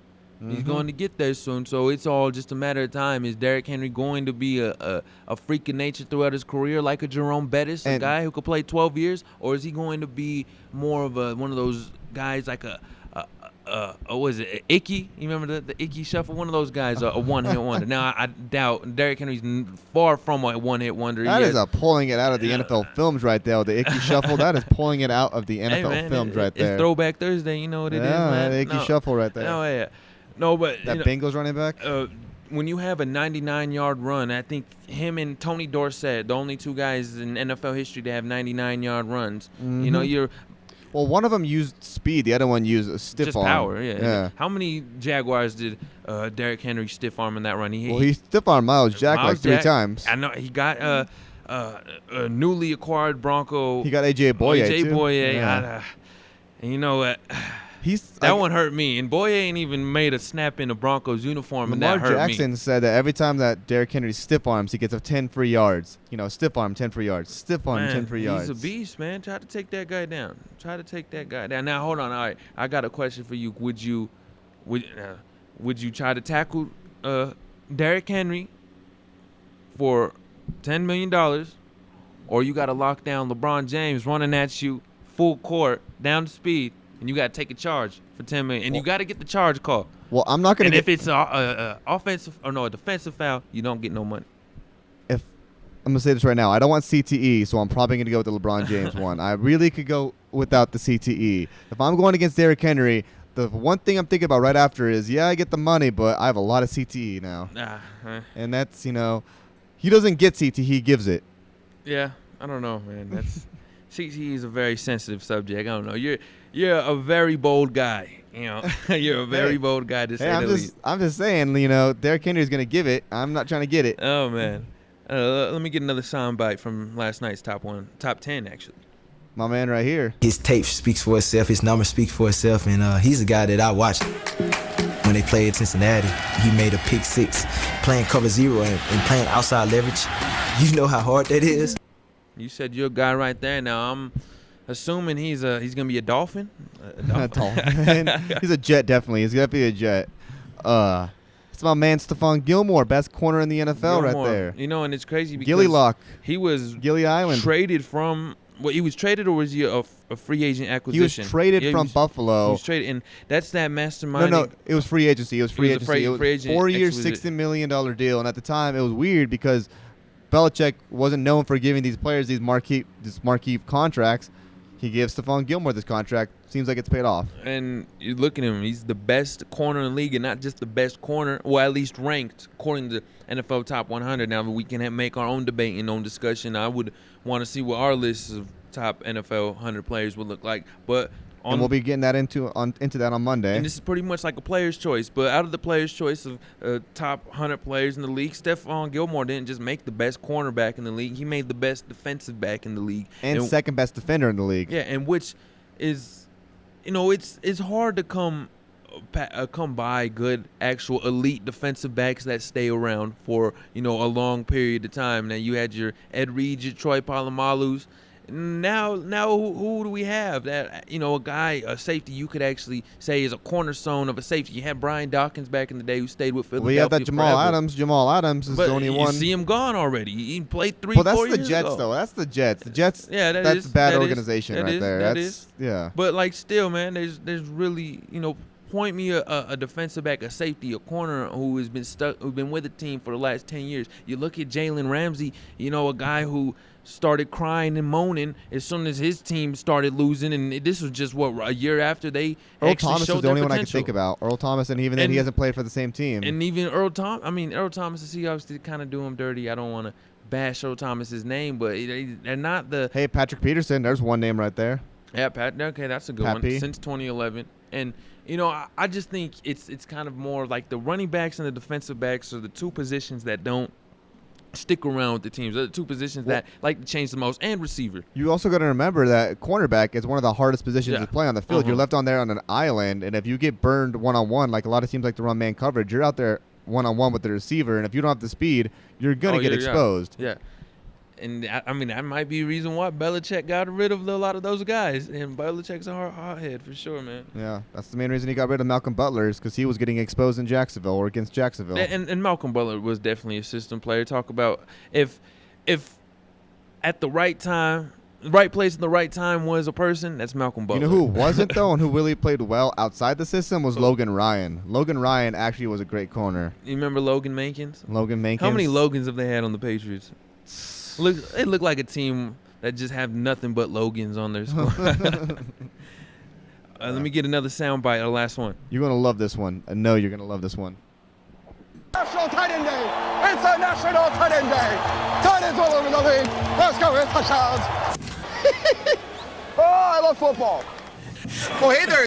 He's going to get there soon, so it's all just a matter of time. Is Derrick Henry going to be a freak of nature throughout his career like a Jerome Bettis, a guy who could play 12 years, or is he going to be more of one of those guys like what is it, Icky? You remember the Icky Shuffle? One of those guys, a one-hit wonder. Now, I doubt Derrick Henry's far from a one-hit wonder. That is pulling it out of the NFL films right there. The Icky Shuffle, that is pulling it out of the NFL films right there. It's Throwback Thursday. You know what it is, man. The Icky Shuffle right there. No, yeah. No, but that Bengals running back. When you have a 99-yard run, I think him and Tony Dorsett, the only two guys in NFL history to have 99-yard runs. You know, well, one of them used speed, the other one used a stiff just arm. Power. Yeah. How many Jaguars did Derrick Henry stiff arm in that run? He stiff armed Miles Jack like 3 times. I know he got a newly acquired Bronco. He got AJ Boye AJ too. Boye. And you know what? That one hurt me. And Boye ain't even made a snap in a Broncos uniform, and that hurt Jackson me. said that every time that Derrick Henry stiff arms, he gets 10 free yards. You know, stiff arm, 10 free yards. Stiff arm, 10 free yards. He's a beast, man. Try to take that guy down. Now, hold on. All right, I got a question for you. Would you try to tackle Derrick Henry for $10 million, or you got to lock down LeBron James running at you full court, down the speed, and you got to take a charge for $10 million, and you got to get the charge call. Well, I'm not going to. And if it's a offensive or a defensive foul, you don't get no money. I'm going to say this right now. I don't want CTE, so I'm probably going to go with the LeBron James one. I really could go without the CTE. If I'm going against Derrick Henry, the one thing I'm thinking about right after is, I get the money, but I have a lot of CTE now. And that's, he doesn't get CTE, he gives it. Yeah, I don't know, man. That's CTE is a very sensitive subject. I don't know. You're a very bold guy. You're a very bold guy to say the least. I'm just saying, Derrick Henry's going to give it. I'm not trying to get it. Oh, man. Let me get another soundbite from last night's top 10, actually. My man right here. His tape speaks for itself. His number speaks for itself. And he's a guy that I watched when they played Cincinnati. He made a pick 6 playing cover 0 and playing outside leverage. You know how hard that is. You said you're a guy right there. Now, I'm assuming he's going to be a Dolphin. He's a Jet, definitely. He's going to be a Jet. It's my man Stephon Gilmore, best corner in the NFL right there. And it's crazy because Gilly Lock. He was Gilly Island. Traded from he was traded, or was he a free agent acquisition? He was traded from Buffalo. He was traded, and that's that mastermind. No, it was free agency. It was free agency. It was free agent 4 years, $60 million deal, and at the time it was weird because Belichick wasn't known for giving these players these marquee contracts. He gives Stephon Gilmore this contract. Seems like it's paid off. And you look at him; he's the best corner in the league, and not just the best corner, well, at least ranked according to NFL Top 100. Now we can make our own debate and own discussion. I would want to see what our list of top NFL 100 players would look like, but. And we'll be getting that into that on Monday. And this is pretty much like a player's choice. But out of the player's choice of top 100 players in the league, Stephon Gilmore didn't just make the best cornerback in the league. He made the best defensive back in the league. And second best defender in the league. Yeah, and which is, it's hard to come by good actual elite defensive backs that stay around for, a long period of time. Now, you had your Ed Reed, your Troy Polamalu's. Now, who do we have that a guy, a safety you could actually say is a cornerstone of a safety? You had Brian Dawkins back in the day who stayed with Philadelphia. We have that Jamal forever. Adams. Jamal Adams is the only one. You see him gone already. He played 3-4 years ago. Well, that's the Jets, though. That's the Jets. The Jets. Yeah, that's bad organization right there. That is. Yeah. But still, man, there's really point me a defensive back, a safety, a corner who has been with the team for the last 10 years. You look at Jalen Ramsey, a guy who started crying and moaning as soon as his team started losing, and this was just a year after they Earl actually Thomas showed is the their only one I can potential. think about. Earl Thomas, and even then he hasn't played for the same team. And even Earl Thomas, the Seahawks did kind of do him dirty. I don't want to bash Earl Thomas's name, but they're not the. Hey, Patrick Peterson, there's one name right there. Yeah, Pat. Okay, that's a good one. Since 2011, and I just think it's kind of more like the running backs and the defensive backs are the two positions that don't stick around with the teams. They're the two positions that like to change the most, and receiver. You also got to remember that cornerback is one of the hardest positions to play on the field. You're left on there on an island, and if you get burned one-on-one, like a lot of teams like to run man coverage, you're out there one-on-one with the receiver, and if you don't have the speed, you're going to get exposed. Yeah. And, I mean, that might be a reason why Belichick got rid of a lot of those guys. And Belichick's a hardhead for sure, man. Yeah, that's the main reason he got rid of Malcolm Butler is because he was getting exposed in Jacksonville or against Jacksonville. And Malcolm Butler was definitely a system player. Talk about if at the right time, right place at the right time was a person, that's Malcolm Butler. You know who wasn't, though, and who really played well outside the system was Logan Ryan. Logan Ryan actually was a great corner. You remember Logan Mankins? Logan Mankins. How many Logans have they had on the Patriots? It looked like a team that just have nothing but Logans on their squad. Let me get another soundbite, the last one. You're going to love this one. I know you're going to love this one. National Tight End Day. It's a National Tight End Day. Tight ends all over the league. Let's go with touchdowns. Oh, I love football. Oh, hey there.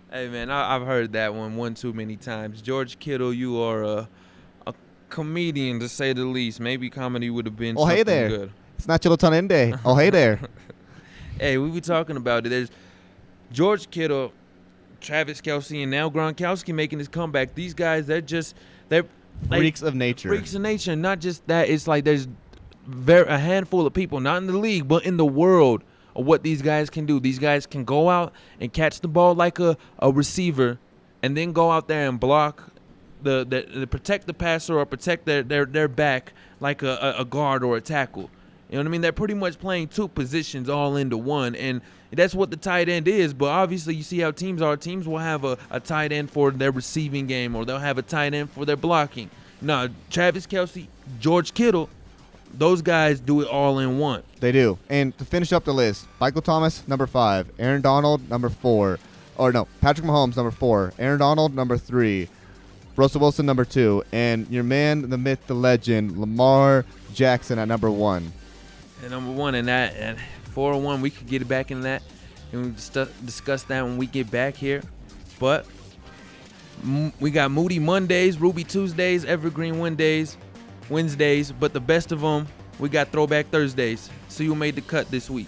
Hey, man, I've heard that one too many times. George Kittle, you are a comedian, to say the least. Maybe comedy would have been something hey there. Good. It's National Tight End Day. Oh, hey there. Hey, we were talking about it. There's George Kittle, Travis Kelce, and now Gronkowski making his comeback. These guys, they're freaks of nature. Freaks of nature. Not just that. It's like there's a handful of people, not in the league, but in the world, of what these guys can do. These guys can go out and catch the ball like a receiver and then go out there and block the protect the passer or protect their back like a guard or a tackle. You know what I mean? They're pretty much playing two positions all into one, and that's what the tight end is. But obviously, you see how teams are. Teams will have a tight end for their receiving game, or they'll have a tight end for their blocking. No, Travis Kelce, George Kittle, those guys do it all in one. They do. And to finish up the list, Michael Thomas, number 5. Aaron Donald, number 4. Or no, Patrick Mahomes, number 4. Aaron Donald, number 3. Russell Wilson, number 2. And your man, the myth, the legend, Lamar Jackson at number 1. At number 1, and that at 401, we could get it back in that. And we discuss that when we get back here. But we got Moody Mondays, Ruby Tuesdays, Evergreen Wednesdays, but the best of them, we got Throwback Thursdays. See who made the cut this week.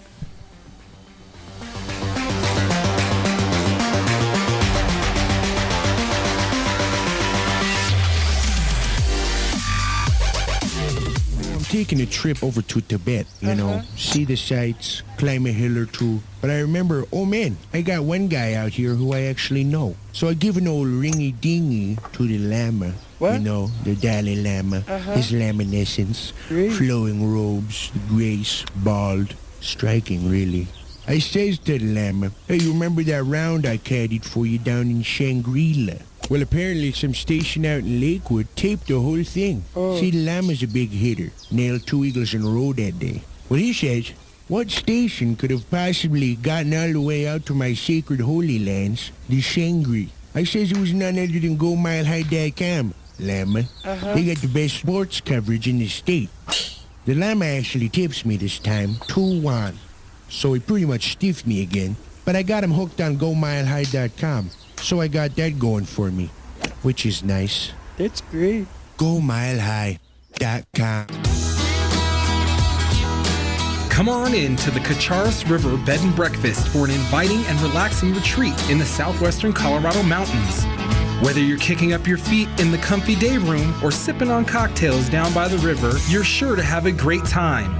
Taking a trip over to Tibet, you know, see the sights, climb a hill or two. But I remember, oh man, I got one guy out here who I actually know. So I give an old ringy-dingy to the Lama. What? You know, the Dalai Lama, his laminescence, flowing robes, grace, bald, striking really. I says to the Lama, hey, you remember that round I caddied for you down in Shangri-La? Well, apparently some station out in Lakewood taped the whole thing. See, the Lama's a big hitter. Nailed 2 eagles in a row that day. Well, he says, what station could have possibly gotten all the way out to my sacred holy lands, the Shangri? I says it was none other than GoMileHigh.com, Lama. They got the best sports coverage in the state. The Lama actually tips me this time, 2-1. So he pretty much stiffed me again. But I got him hooked on GoMileHigh.com. So I got that going for me, which is nice. That's great. GoMileHigh.com. Come on in to the Cacharis River Bed and Breakfast for an inviting and relaxing retreat in the southwestern Colorado mountains. Whether you're kicking up your feet in the comfy day room or sipping on cocktails down by the river, you're sure to have a great time.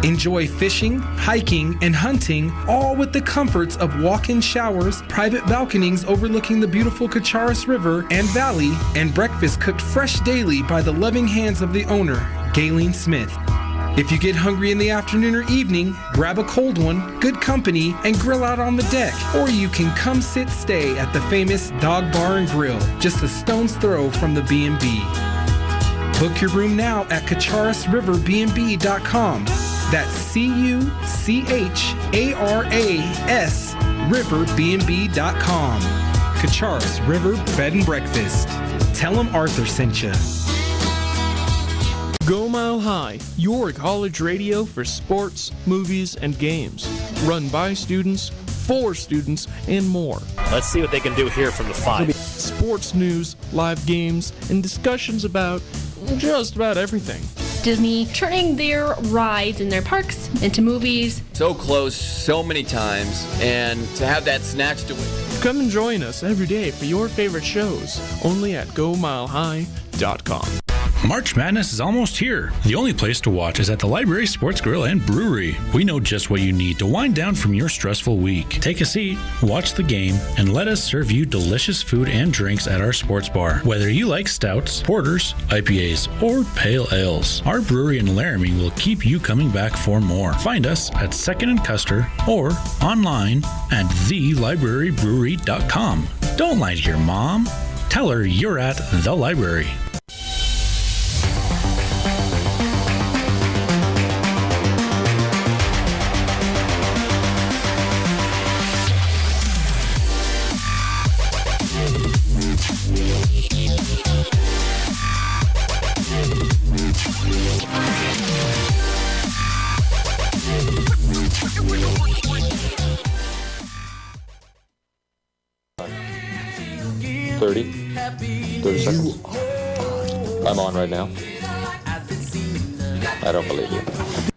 Enjoy fishing, hiking, and hunting, all with the comforts of walk-in showers, private balconies overlooking the beautiful Cacharis River and Valley, and breakfast cooked fresh daily by the loving hands of the owner, Galen Smith. If you get hungry in the afternoon or evening, grab a cold one, good company, and grill out on the deck. Or you can come stay at the famous Dog Bar and Grill, just a stone's throw from the B&B. Book your room now at CacharisRiverBnB.com. That's CUCHARAS RiverBnB.com. Cacharis River Bed and Breakfast. Tell them Arthur sent you. Go Mile High, your college radio for sports, movies, and games. Run by students, for students, and more. Let's see what they can do here from the 5. Sports news, live games, and discussions about just about everything. Disney turning their rides in their parks into movies. So close so many times, and to have that snatched away. Come and join us every day for your favorite shows, only at GoMileHigh.com. March Madness is almost here. The only place to watch is at the Library Sports Grill and Brewery. We know just what you need to wind down from your stressful week. Take a seat, watch the game, and let us serve you delicious food and drinks at our sports bar. Whether you like stouts, porters, IPAs, or pale ales, our brewery in Laramie will keep you coming back for more. Find us at 2nd and Custer or online at thelibrarybrewery.com. Don't lie to your mom. Tell her you're at the library. Thirty seconds. I'm on right now. I don't believe you. A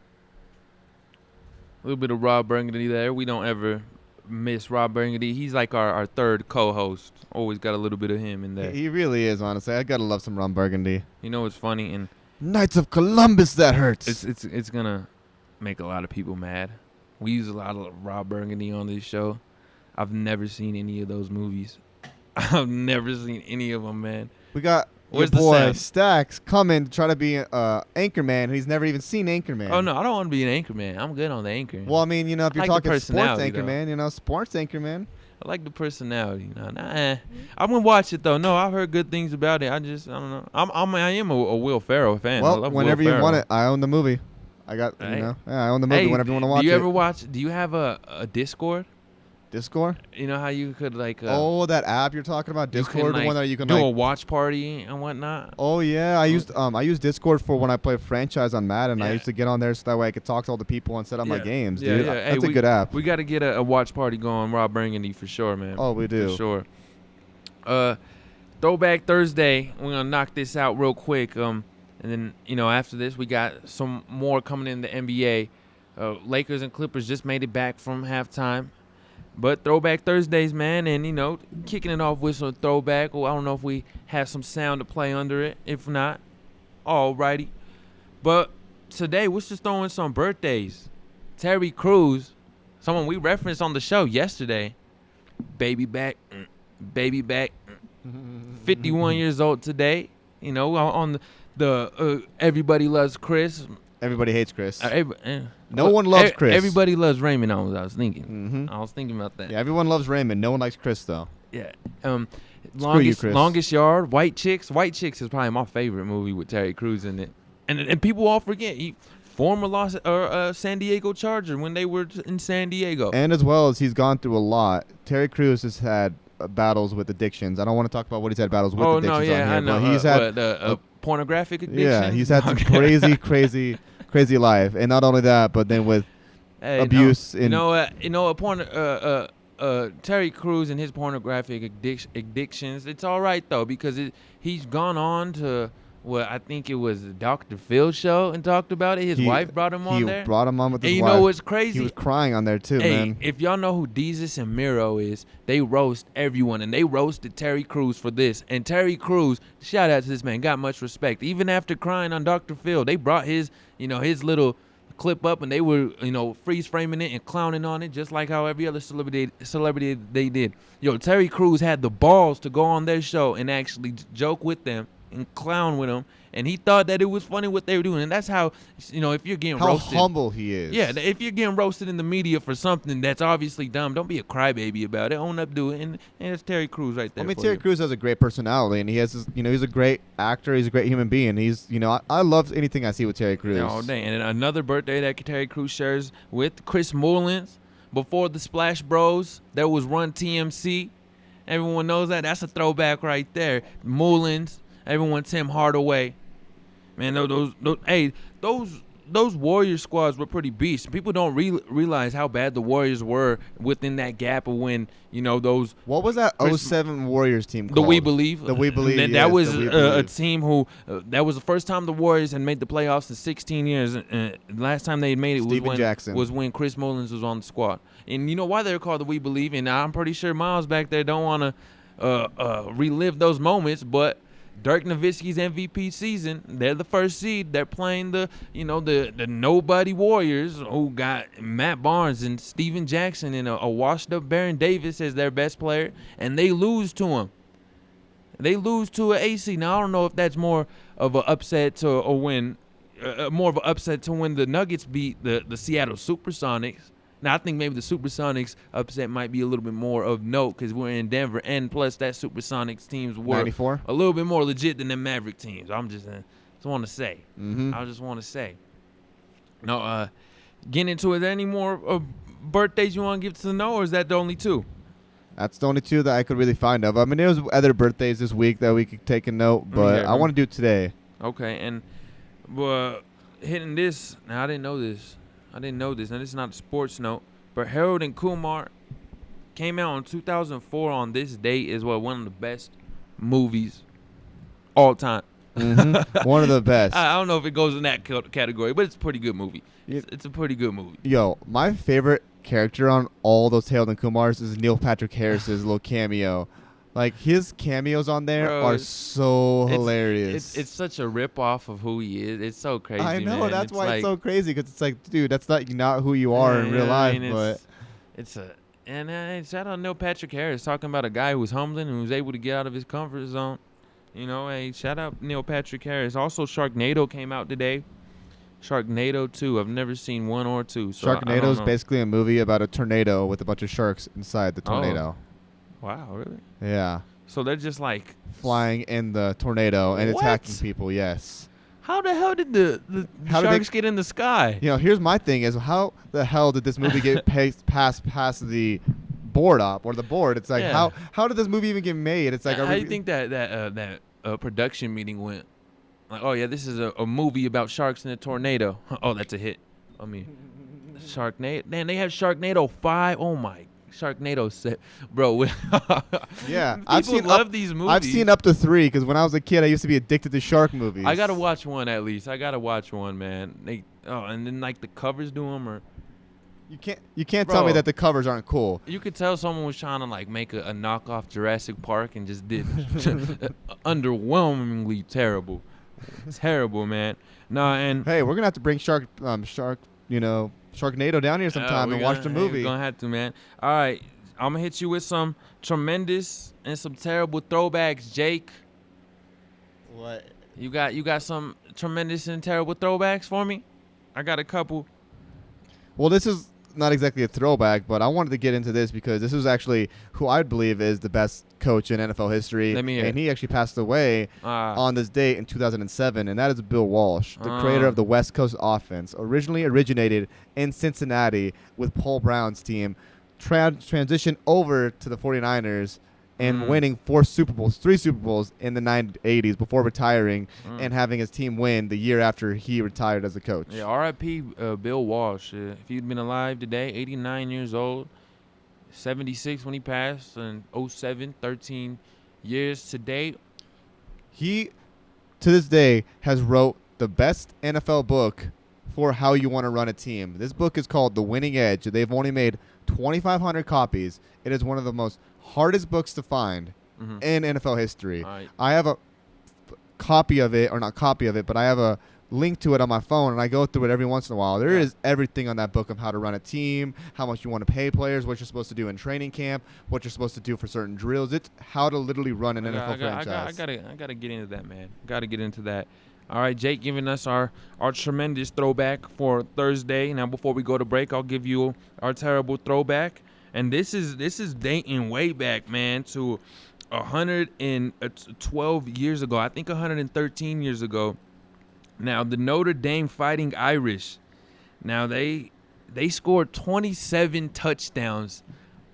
little bit of Rob Burgundy there. We don't ever miss Rob Burgundy. He's like our third co-host. Always got a little bit of him in there. He really is, honestly. I gotta love some Ron Burgundy. You know what's funny? And Knights of Columbus, that hurts. It's gonna make a lot of people mad. We use a lot of Rob Burgundy on this show. I've never seen any of those movies. I've never seen any of them, man. We got your boy Staxxx coming to try to be Anchorman. He's never even seen Anchorman. Oh, no, I don't want to be an Anchorman. I'm good on the Anchor. Well, I mean, you know, if you're like talking sports Anchorman, sports Anchorman. I like the personality. I'm gonna watch it though. No, I've heard good things about it. I don't know. I am a Will Ferrell fan. Well, whenever you want it, I own the movie. I got I own the movie whenever you want to watch it. Do you ever watch? Do you have a Discord? Discord? You know how you could like that app you're talking about, Discord, the one that you can do a watch party and whatnot. Oh yeah, I used Discord for when I play franchise on Madden. Yeah. I used to get on there so that way I could talk to all the people and set up my games, dude. Yeah. That's a good app. We got to get a watch party going, Rob Burgundy, for sure, man. Oh, we do. For sure. Throwback Thursday. We're gonna knock this out real quick. And then after this we got some more coming in the NBA. Lakers and Clippers just made it back from halftime. But Throwback Thursdays, man, and, kicking it off with some throwback. Well, I don't know if we have some sound to play under it. If not, alrighty. But today, we're just throwing some birthdays. Terry Crews, someone we referenced on the show yesterday. Baby back. 51 years old today. On the Everybody Loves Chris. Everybody hates Chris. No one loves Chris. Everybody loves Raymond. I was thinking. Mm-hmm. I was thinking about that. Yeah, everyone loves Raymond. No one likes Chris, though. Yeah. Longest Yard, White Chicks. White Chicks is probably my favorite movie with Terry Crews in it. And people all forget he former San Diego Charger when they were in San Diego. And as well as he's gone through a lot. Terry Crews has had battles with addictions. I don't want to talk about what he's had battles with addictions on here. I know. But he's had pornographic addiction. Yeah, he's had some crazy life, and not only that, but then with abuse. Terry Crews and his pornographic addictions. It's all right though because he's gone on to I think it was the Dr. Phil show and talked about it. His wife brought him on there. He brought him on with his wife. And you know what's crazy? He was crying on there too, man. If y'all know who Deezus and Miro is, they roast everyone, and they roasted Terry Crews for this. And Terry Crews, shout out to this man, got much respect. Even after crying on Dr. Phil, they brought his little clip up, and they were, freeze framing it and clowning on it, just like how every other celebrity they did. Terry Crews had the balls to go on their show and actually joke with them and clown with them, and he thought that it was funny what they were doing. And that's how, if you're getting roasted. How humble he is. Yeah, if you're getting roasted in the media for something that's obviously dumb, don't be a crybaby about it. Own up to it, and it's Terry Crews right there. I mean, Terry Crews has a great personality, and he has this, he's a great actor. He's a great human being. He's, I love anything I see with Terry Crews. All day. And another birthday that Terry Crews shares with Chris Mullins. Before the Splash Bros, there was Run TMC. Everyone knows that. That's a throwback right there. Mullins. Everyone, Tim Hardaway, man, those those Warriors squads were pretty beasts. People don't realize how bad the Warriors were within that gap of when, those. What was that 07 Warriors team called? The We Believe. The We Believe. That was a team who, that was the first time the Warriors had made the playoffs in 16 years. Last time they made it was when Chris Mullins was on the squad. And you know why they're called the We Believe? And I'm pretty sure Miles back there don't want to relive those moments, but Dirk Nowitzki's MVP season, they're the first seed. They're playing the nobody Warriors who got Matt Barnes and Steven Jackson and a washed-up Baron Davis as their best player, and they lose to him. They lose to an AC. Now, I don't know if that's more of an upset to a win, more of an upset to when the Nuggets beat the Seattle Supersonics. Now, I think maybe the Supersonics upset might be a little bit more of note because we're in Denver, and plus that Supersonics teams were 94? A little bit more legit than the Maverick teams. I just want to say. Mm-hmm. I just want to say. No, getting into it, any more birthdays you want to give to know, or is that the only two? That's the only two that I could really find of. I mean, there was other birthdays this week that we could take a note, but I want to do it today. Okay, and hitting this, now I didn't know this. Now, this is not a sports note, but Harold and Kumar came out in 2004 on this date as well. One of the best movies all time. Mm-hmm. One of the best. I don't know if it goes in that category, but it's a pretty good movie. It's a pretty good movie. Yo, my favorite character on all those Harold and Kumars is Neil Patrick Harris's little cameo. Like, his cameos on there are so hilarious. It's such a rip-off of who he is. It's so crazy, I know, man. that's why it's so crazy, because it's like, dude, that's not who you are in real life. And shout out Neil Patrick Harris talking about a guy who was humbling and was able to get out of his comfort zone. Hey, shout out Neil Patrick Harris. Also, Sharknado came out today. Sharknado 2. I've never seen 1 or 2. So Sharknado is basically a movie about a tornado with a bunch of sharks inside the tornado. Wow, really? Yeah. So they're just like flying in the tornado and attacking people. Yes. How the hell did the sharks get in the sky? Here's my thing: is how the hell did this movie get past the board op or the board? It's like how did this movie even get made? It's like how do you think that production meeting went? Like, oh yeah, this is a movie about sharks in a tornado. Oh, that's a hit. I mean, Sharknado. Man, they have Sharknado 5. Oh my. Sharknado set, bro. Yeah, people love these movies. I've seen up to 3 because when I was a kid, I used to be addicted to shark movies. I gotta watch one at least. I gotta watch one, man. And then like the covers do them, or you can't tell me that the covers aren't cool. You could tell someone was trying to like make a knockoff Jurassic Park and just did underwhelmingly terrible, man. And hey, we're gonna have to bring Sharknado down here sometime and watch the movie. We're gonna have to, man. All right, I'm gonna hit you with some tremendous and some terrible throwbacks, Jake. What? You got some tremendous and terrible throwbacks for me? I got a couple. Well, this is not exactly a throwback, but I wanted to get into this because this is actually who I believe is the best coach in NFL history. Let me hear. And he actually passed away on this date in 2007, and that is Bill Walsh, the creator of the West Coast offense. Originally originated in Cincinnati with Paul Brown's team, transitioned over to the 49ers and winning 3 Super Bowls in the 80s before retiring and having his team win the year after he retired as a coach. Yeah, R.I.P. Bill Walsh. If he'd been alive today, 89 years old, 76 when he passed, and 07, 13 years to date. He, to this day, has wrote the best NFL book for how you want to run a team. This book is called The Winning Edge. They've only made 2,500 copies. It is one of the most hardest books to find in NFL history. Right. I have a copy of it, or not copy of it, but I have a link to it on my phone, and I go through it every once in a while. There is everything on that book of how to run a team, how much you want to pay players, what you're supposed to do in training camp, what you're supposed to do for certain drills. It's how to literally run an NFL franchise. I gotta get into that, man. Gotta get into that. All right, Jake giving us our tremendous throwback for Thursday. Now, before we go to break, I'll give you our terrible throwback. And this is dating way back, man, to 112 years ago. I think 113 years ago. Now, the Notre Dame Fighting Irish. Now, they scored 27 touchdowns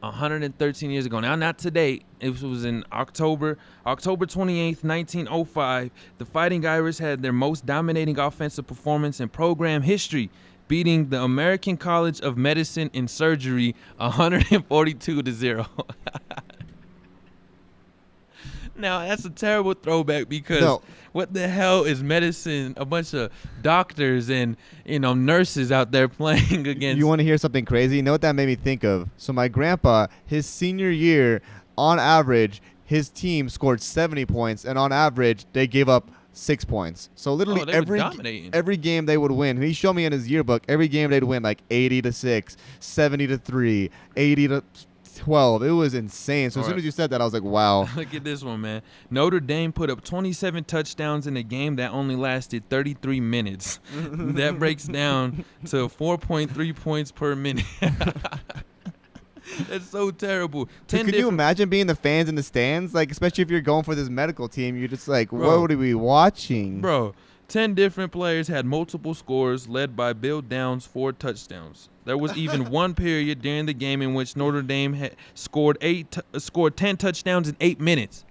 113 years ago. Now, not today. It was in October 28th, 1905. The Fighting Irish had their most dominating offensive performance in program history, beating the American College of Medicine and Surgery 142-0. Now, that's a terrible throwback because what the hell is medicine? A bunch of doctors and, nurses out there playing against. You want to hear something crazy? You know what that made me think of? So my grandpa, his senior year, on average, his team scored 70 points, and on average, they gave up 6 points. So literally every game they would win. And he showed me in his yearbook, every game they'd win like 80-6, 70-3, 80-12. It was insane. So as soon as you said that, I was like, wow. Look at this one, man. Notre Dame put up 27 touchdowns in a game that only lasted 33 minutes. That breaks down to 4.3 points per minute. That's so terrible. Could you imagine being the fans in the stands? Like, especially if you're going for this medical team, you're just like, what are we watching? Bro, 10 different players had multiple scores, led by Bill Downs' 4 touchdowns. There was even one period during the game in which Notre Dame had scored 10 touchdowns in 8 minutes.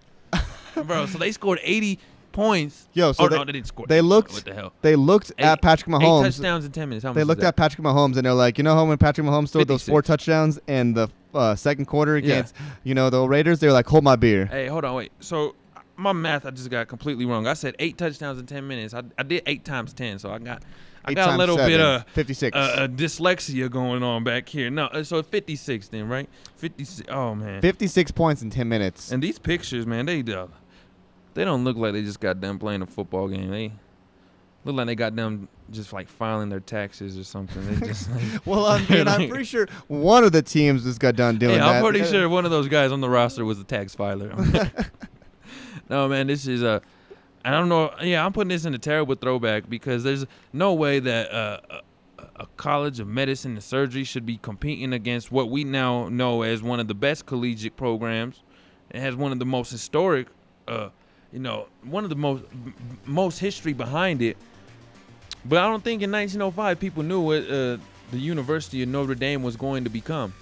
Bro, so they scored 80 points. Yo, so no, they didn't score. What the hell? They looked at Patrick Mahomes. 8 touchdowns in 10 minutes. How much they looked at Patrick Mahomes, and they're like, how when Patrick Mahomes scored those 4 touchdowns in the second quarter against, the Raiders, they were like, hold my beer. Hey, hold on, wait. So my math, I just got completely wrong. I said 8 touchdowns in 10 minutes. I did 8 times 10, so I got a little 7, bit of 56 dyslexia going on back here. No, so 56 then, right? 56. Oh man, 56 points in 10 minutes. And these pictures, man, they don't look like they just got done playing a football game. They look like they got them just like filing their taxes or something. They just like, well, I'm pretty sure one of the teams just got done doing that. I'm pretty sure one of those guys on the roster was a tax filer. No, man, this is I don't know. Yeah, I'm putting this in a terrible throwback because there's no way that a college of medicine and surgery should be competing against what we now know as one of the best collegiate programs. It has one of the most historic, one of the most history behind it. But I don't think in 1905 people knew what the University of Notre Dame was going to become.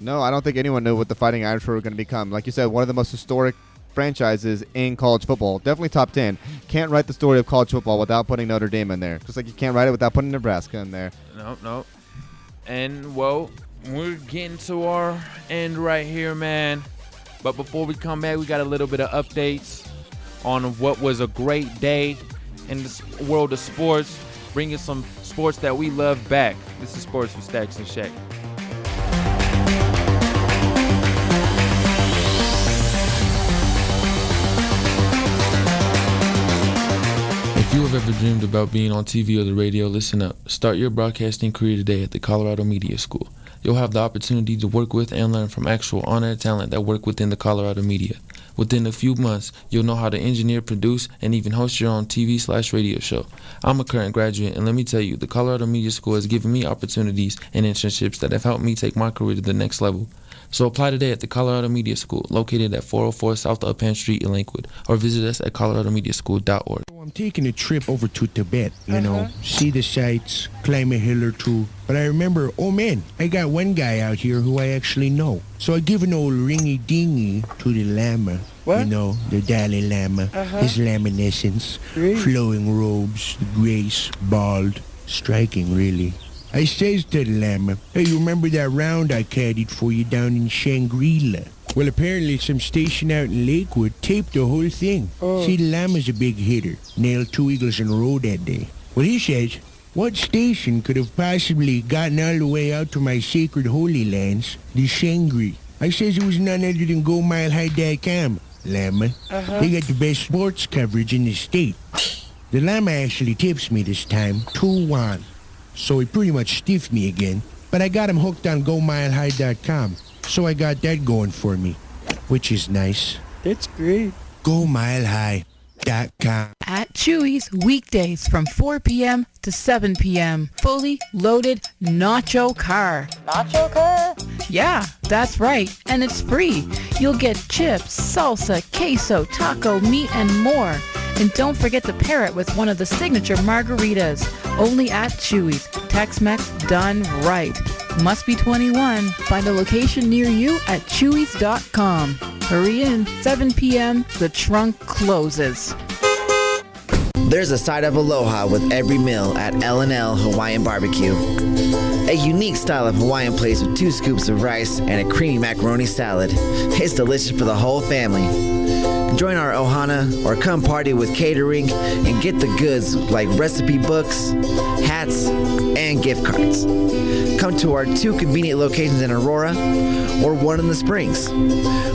No, I don't think anyone knew what the Fighting Irish were going to become. Like you said, one of the most historic franchises in college football. Definitely top 10. Can't write the story of college football without putting Notre Dame in there. Just like you can't write it without putting Nebraska in there. No. And, well, we're getting to our end right here, man. But before we come back, we got a little bit of updates on what was a great day in the world of sports, bringing some sports that we love back. This is Sports with Staxxx and Shaggy. If you have ever dreamed about being on TV or the radio, listen up. Start your broadcasting career today at the Colorado Media School. You'll have the opportunity to work with and learn from actual on-air talent that work within the Colorado media. Within a few months, you'll know how to engineer, produce, and even host your own TV/radio show. I'm a current graduate, and let me tell you, the Colorado Media School has given me opportunities and internships that have helped me take my career to the next level. So apply today at the Colorado Media School, located at 404 South Uppan Street in Lakewood, or visit us at coloradomediaschool.org. I'm taking a trip over to Tibet, see the sights, climb a hill or two. But I remember, oh man, I got one guy out here who I actually know. So I give an old ringy-dingy to the Lama. What? The Dalai Lama, his laminescence, flowing robes, grace, bald, striking really. I says to the Lama, hey, you remember that round I caddied for you down in Shangri-La? Well, apparently some station out in Lakewood taped the whole thing. See, the Lama's a big hitter. Nailed 2 eagles in a row that day. Well, he says, what station could have possibly gotten all the way out to my sacred holy lands, the Shangri? I says it was none other than GoMileHigh.com, Lama. They got the best sports coverage in the state. The Lama actually tips me this time, 2-1. So he pretty much stiffed me again. But I got him hooked on GoMileHigh.com. So I got that going for me, which is nice. That's great. GoMileHigh.com. At Chewy's, weekdays from 4 p.m. to 7 p.m. Fully loaded nacho car. Nacho car? Yeah, that's right. And it's free. You'll get chips, salsa, queso, taco, meat, and more. And don't forget to pair it with one of the signature margaritas. Only at Chewy's. Tex-Mex done right. Must be 21. Find a location near you at chewies.com. Hurry in, 7 p.m. The trunk closes. There's a side of aloha with every meal at L&L Hawaiian Barbecue. A unique style of Hawaiian place with 2 scoops of rice and a creamy macaroni salad. It's delicious for the whole family. Join our ohana or come party with catering and get the goods like recipe books, hats, and gift cards. Come to our 2 convenient locations in Aurora or one in the Springs.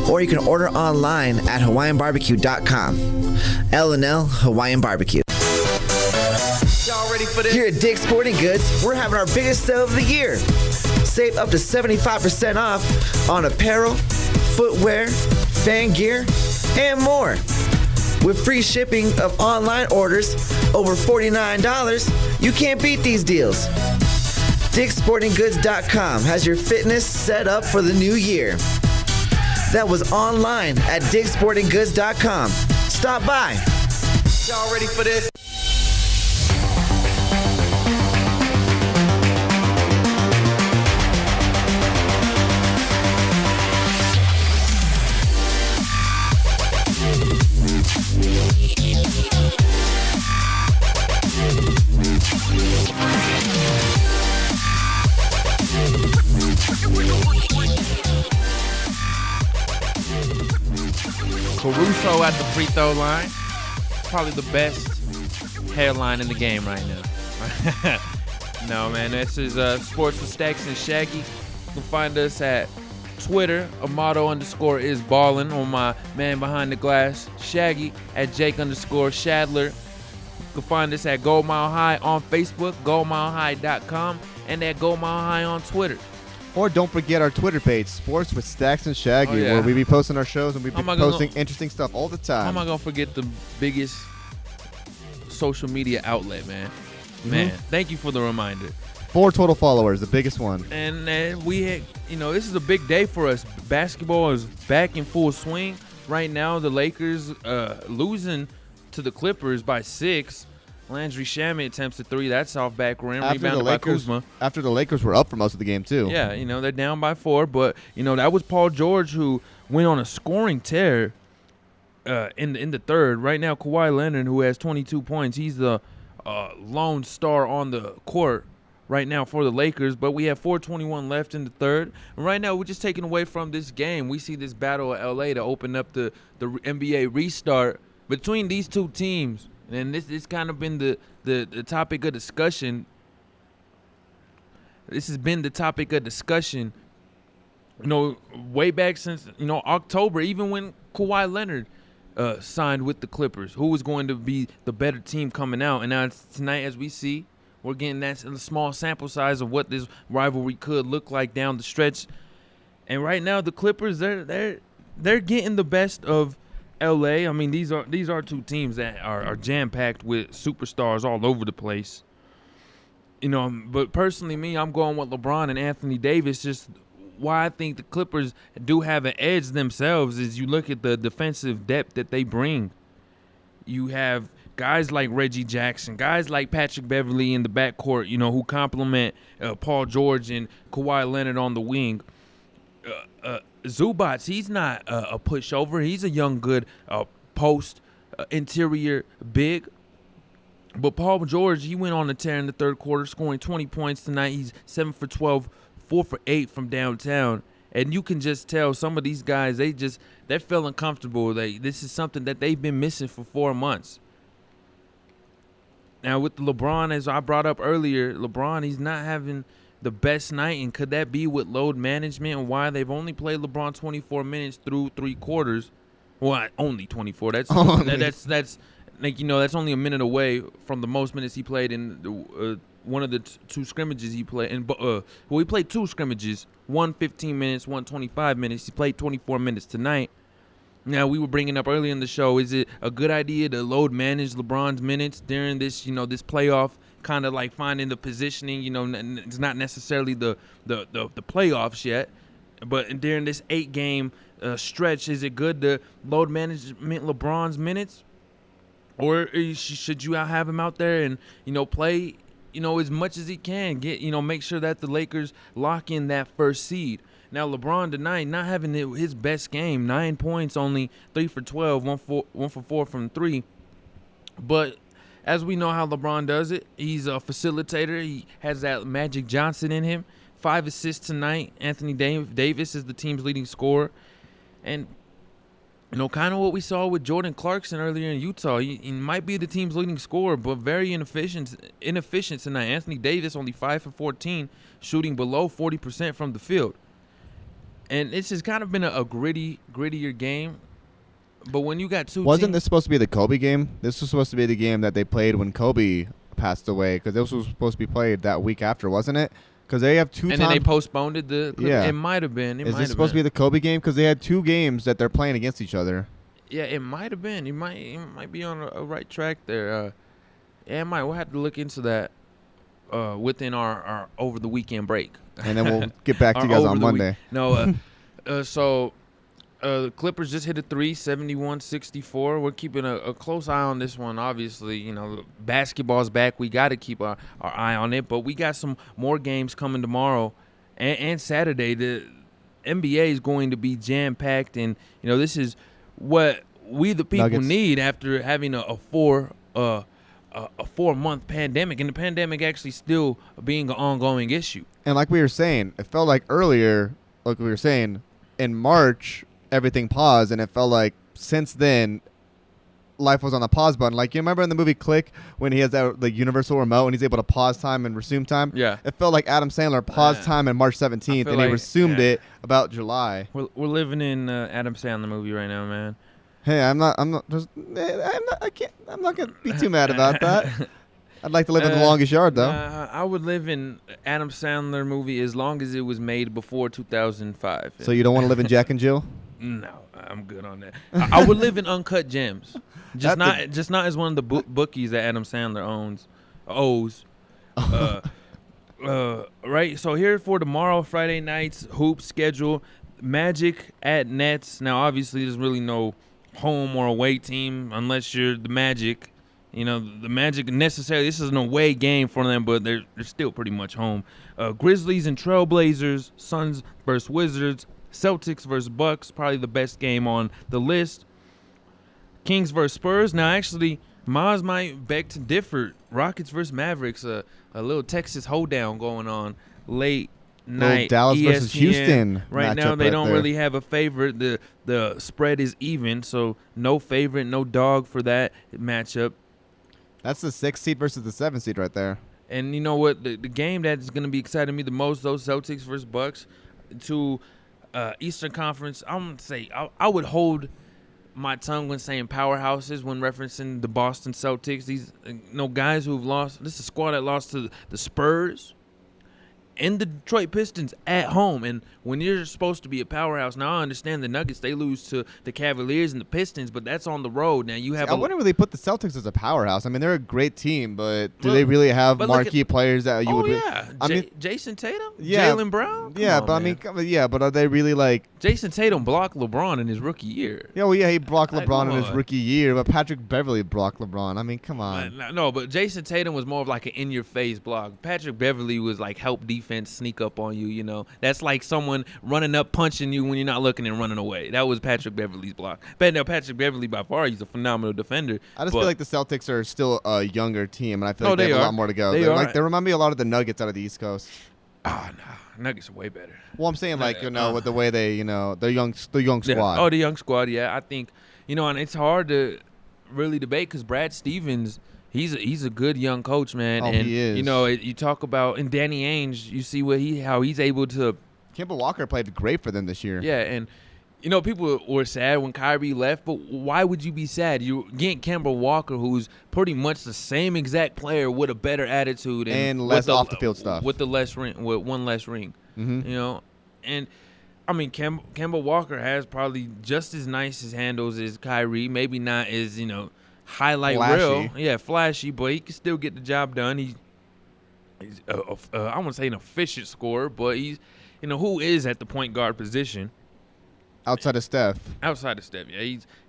Or you can order online at hawaiianbarbecue.com. L&L Hawaiian Barbecue. Y'all ready for this? Here at Dick's Sporting Goods, we're having our biggest sale of the year. Save up to 75% off on apparel, footwear, fan gear, and more. With free shipping of online orders over $49, you can't beat these deals. Dick'sSportingGoods.com has your fitness set up for the new year. That was online at Dick'sSportingGoods.com. Stop by. Y'all ready for this? Caruso at the free throw line. Probably the best headline in the game right now. No, man, this is Sports with Staxxx and Shaggy. You can find us at Twitter, Amato_is_ballin', on my man behind the glass, Shaggy, at Jake_Shadler. You can find us at Gold Mile High on Facebook, goldmilehigh.com, and at Gold Mile High on Twitter. Or don't forget our Twitter page, Sports with Staxxx and Shaggy, where we be posting our shows and we be posting interesting stuff all the time. How am I going to forget the biggest social media outlet, man? Man, thank you for the reminder. 4 total followers, the biggest one. And we had, this is a big day for us. Basketball is back in full swing. Right now, the Lakers losing to the Clippers by 6. Landry Shamet attempts a 3. That's off back rim. Rebounded by Kuzma. After the Lakers were up for most of the game, too. Yeah, they're down by 4. But, that was Paul George who went on a scoring tear in the third. Right now, Kawhi Leonard, who has 22 points, he's the lone star on the court right now for the Lakers. But we have 4:21 left in the third. And right now, we're just taking away from this game. We see this battle of L.A. to open up the NBA restart between these 2 teams. And this kind of been the topic of discussion. This has been the topic of discussion, way back since, October, even when Kawhi Leonard signed with the Clippers, who was going to be the better team coming out. And now tonight, as we see, we're getting that small sample size of what this rivalry could look like down the stretch. And right now, the Clippers, they're getting the best of LA. I mean, these are 2 teams that are jam-packed with superstars all over the place. But personally, I'm going with LeBron and Anthony Davis. Just why I think the Clippers do have an edge themselves is you look at the defensive depth that they bring. You have guys like Reggie Jackson, guys like Patrick Beverley in the backcourt, who complement Paul George and Kawhi Leonard on the wing. Zubats, he's not a pushover. He's a young, good post interior big. But Paul George, he went on a tear in the third quarter, scoring 20 points tonight. He's 7 for 12, 4 for 8 from downtown. And you can just tell some of these guys, they're feeling comfortable. This is something that they've been missing for 4 months. Now with LeBron, as I brought up earlier, LeBron, he's not having the best night, and could that be with load management and why they've only played LeBron 24 minutes through 3 quarters? Well, only 24. That's that's only a minute away from the most minutes he played in one of the 2 scrimmages he played. He played 2 scrimmages, one 15 minutes, one 25 minutes. He played 24 minutes tonight. Now, we were bringing up earlier in the show, is it a good idea to load manage LeBron's minutes during this, this playoff, kind of like finding the positioning? It's not necessarily the playoffs yet, but during this 8-game stretch, is it good to load manage LeBron's minutes? Or should you have him out there and, play as much as he can, make sure that the Lakers lock in that first seed. Now, LeBron tonight not having his best game, 9 points, only 3 for 12, 1 for 4 from 3. But as we know how LeBron does it, he's a facilitator. He has that Magic Johnson in him. 5 assists tonight. Anthony Davis is the team's leading scorer. And, kind of what we saw with Jordan Clarkson earlier in Utah. He might be the team's leading scorer, but very inefficient tonight. Anthony Davis only 5 for 14, shooting below 40% from the field. And it's just kind of been a grittier game. But when you got Wasn't this supposed to be the Kobe game? This was supposed to be the game that they played when Kobe passed away, because this was supposed to be played that week after, wasn't it? Because they have two. And then they postponed it. It might have been. Is this supposed to be the Kobe game? Because they had 2 games that they're playing against each other. Yeah, it might have been. You might be on a right track there. We'll have to look into that within our over the weekend break. And then we'll get back to you guys on Monday. The Clippers just hit a 3, 71-64. We're keeping a close eye on this one. Obviously, basketball's back. We got to keep our eye on it. But we got some more games coming tomorrow and Saturday. The NBA is going to be jam-packed. And, this is what we the people Nuggets need after having a 4-month pandemic. And the pandemic actually still being an ongoing issue. And like we were saying, it felt like earlier, like we were saying, in March, everything paused, and it felt like since then, life was on the pause button. Like, you remember in the movie Click when he has that universal remote and he's able to pause time and resume time? Yeah. It felt like Adam Sandler paused time on March 17th, and he resumed it about July. We're living in Adam Sandler movie right now, man. Hey, I'm not gonna be too mad about that. I'd like to live in the longest yard, though. I would live in Adam Sandler movie as long as it was made before 2005. So you don't want to live in Jack and Jill? No, I'm good on that. I would live in Uncut Gems, just not as one of the bookies that Adam Sandler owes. Right. So here for tomorrow, Friday night's hoop schedule: Magic at Nets. Now, obviously, there's really no home or away team unless you're the Magic. The Magic necessarily, this is an away game for them, but they're still pretty much home. Grizzlies and Trailblazers, Suns versus Wizards, Celtics versus Bucks, probably the best game on the list. Kings versus Spurs. Now, actually, Maz might beg to differ. Rockets versus Mavericks, a little Texas hoedown going on late night. Dallas ESPN. versus Houston. Right now, they don't really have a favorite. The spread is even, so no favorite, no dog for that matchup. That's the 6th seed versus the 7th seed right there. And you know what? The game that's going to be exciting me the most, those Celtics versus Bucks, to Eastern Conference. I'm going to say I would hold my tongue when saying powerhouses when referencing the Boston Celtics. These guys who've lost. This is a squad that lost to the Spurs and the Detroit Pistons at home. And when you're supposed to be a powerhouse, now I understand the Nuggets, they lose to the Cavaliers and the Pistons, but that's on the road. Now you have I wouldn't really put the Celtics as a powerhouse. I mean, they're a great team, but do they really have marquee players that you would? Yeah. I mean, Jason Tatum? Yeah. Jaylen Brown? But are they really like? Jason Tatum blocked LeBron in his rookie year. Yeah, well, he blocked LeBron in his rookie year, but Patrick Beverly blocked LeBron. I mean, come on. No, but Jason Tatum was more of like an in-your-face block. Patrick Beverly was like help defense sneak up on you. That's like someone running up, punching you when you're not looking and running away. That was Patrick Beverly's block. But now Patrick Beverly, by far, he's a phenomenal defender. I just feel like the Celtics are still a younger team, and I feel like they have a lot more to go. They remind me a lot of the Nuggets out of the East Coast. Oh, no. Nuggets are way better. Well, I'm saying with the way they, the young squad. Yeah. Oh, the young squad, yeah. I think, and it's hard to really debate because Brad Stevens, he's a good young coach, man. Oh, and, he is. You talk about, and Danny Ainge, you see how he's able to. Kemba Walker played great for them this year. Yeah, and, people were sad when Kyrie left, but why would you be sad? You get Kemba Walker, who's pretty much the same exact player with a better attitude and less off-the-field stuff. With one less ring, mm-hmm. And I mean, Kemba Walker has probably just as nice as handles as Kyrie. Maybe not as highlight flashy. reel, flashy, but he can still get the job done. He's I want to say an efficient scorer, but he's who is at the point guard position. Outside of Steph. Outside of Steph, yeah,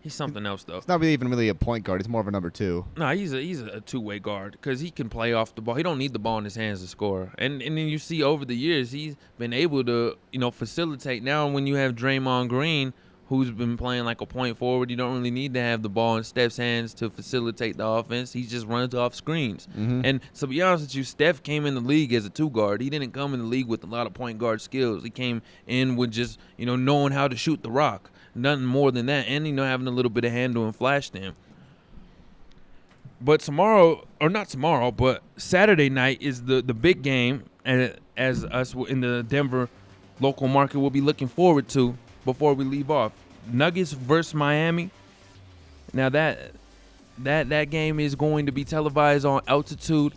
he's something else though. He's not really a point guard. He's more of a number 2. No, he's a two-way guard because he can play off the ball. He don't need the ball in his hands to score. And then you see over the years he's been able to facilitate. Now when you have Draymond Green, who's been playing like a point forward, you don't really need to have the ball in Steph's hands to facilitate the offense. He just runs off screens. And to be honest with you, Steph came in the league as a 2-guard. He didn't come in the league with a lot of point guard skills. He came in with just, knowing how to shoot the rock. Nothing more than that. And, having a little bit of handle and flash to him. But but Saturday night is the big game as us in the Denver local market will be looking forward to before we leave off. Nuggets versus Miami. Now that game is going to be televised on Altitude.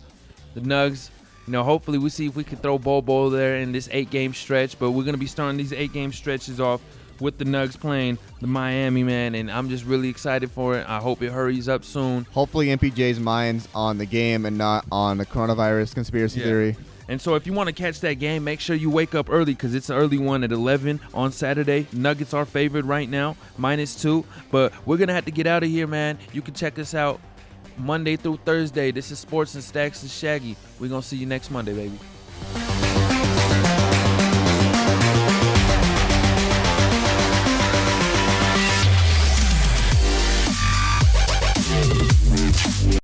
The Nugs, hopefully we see if we can throw Bobo there in this 8-game stretch, but we're going to be starting these 8-game stretches off with the Nugs playing the Miami, man, and I'm just really excited for it. I hope it hurries up soon. Hopefully MPJ's mind's on the game and not on the coronavirus conspiracy theory. And so if you want to catch that game, make sure you wake up early because it's an early one at 11 on Saturday. Nuggets are favored right now, -2. But we're going to have to get out of here, man. You can check us out Monday through Thursday. This is Sports and Staxxx and Shaggy. We're going to see you next Monday, baby.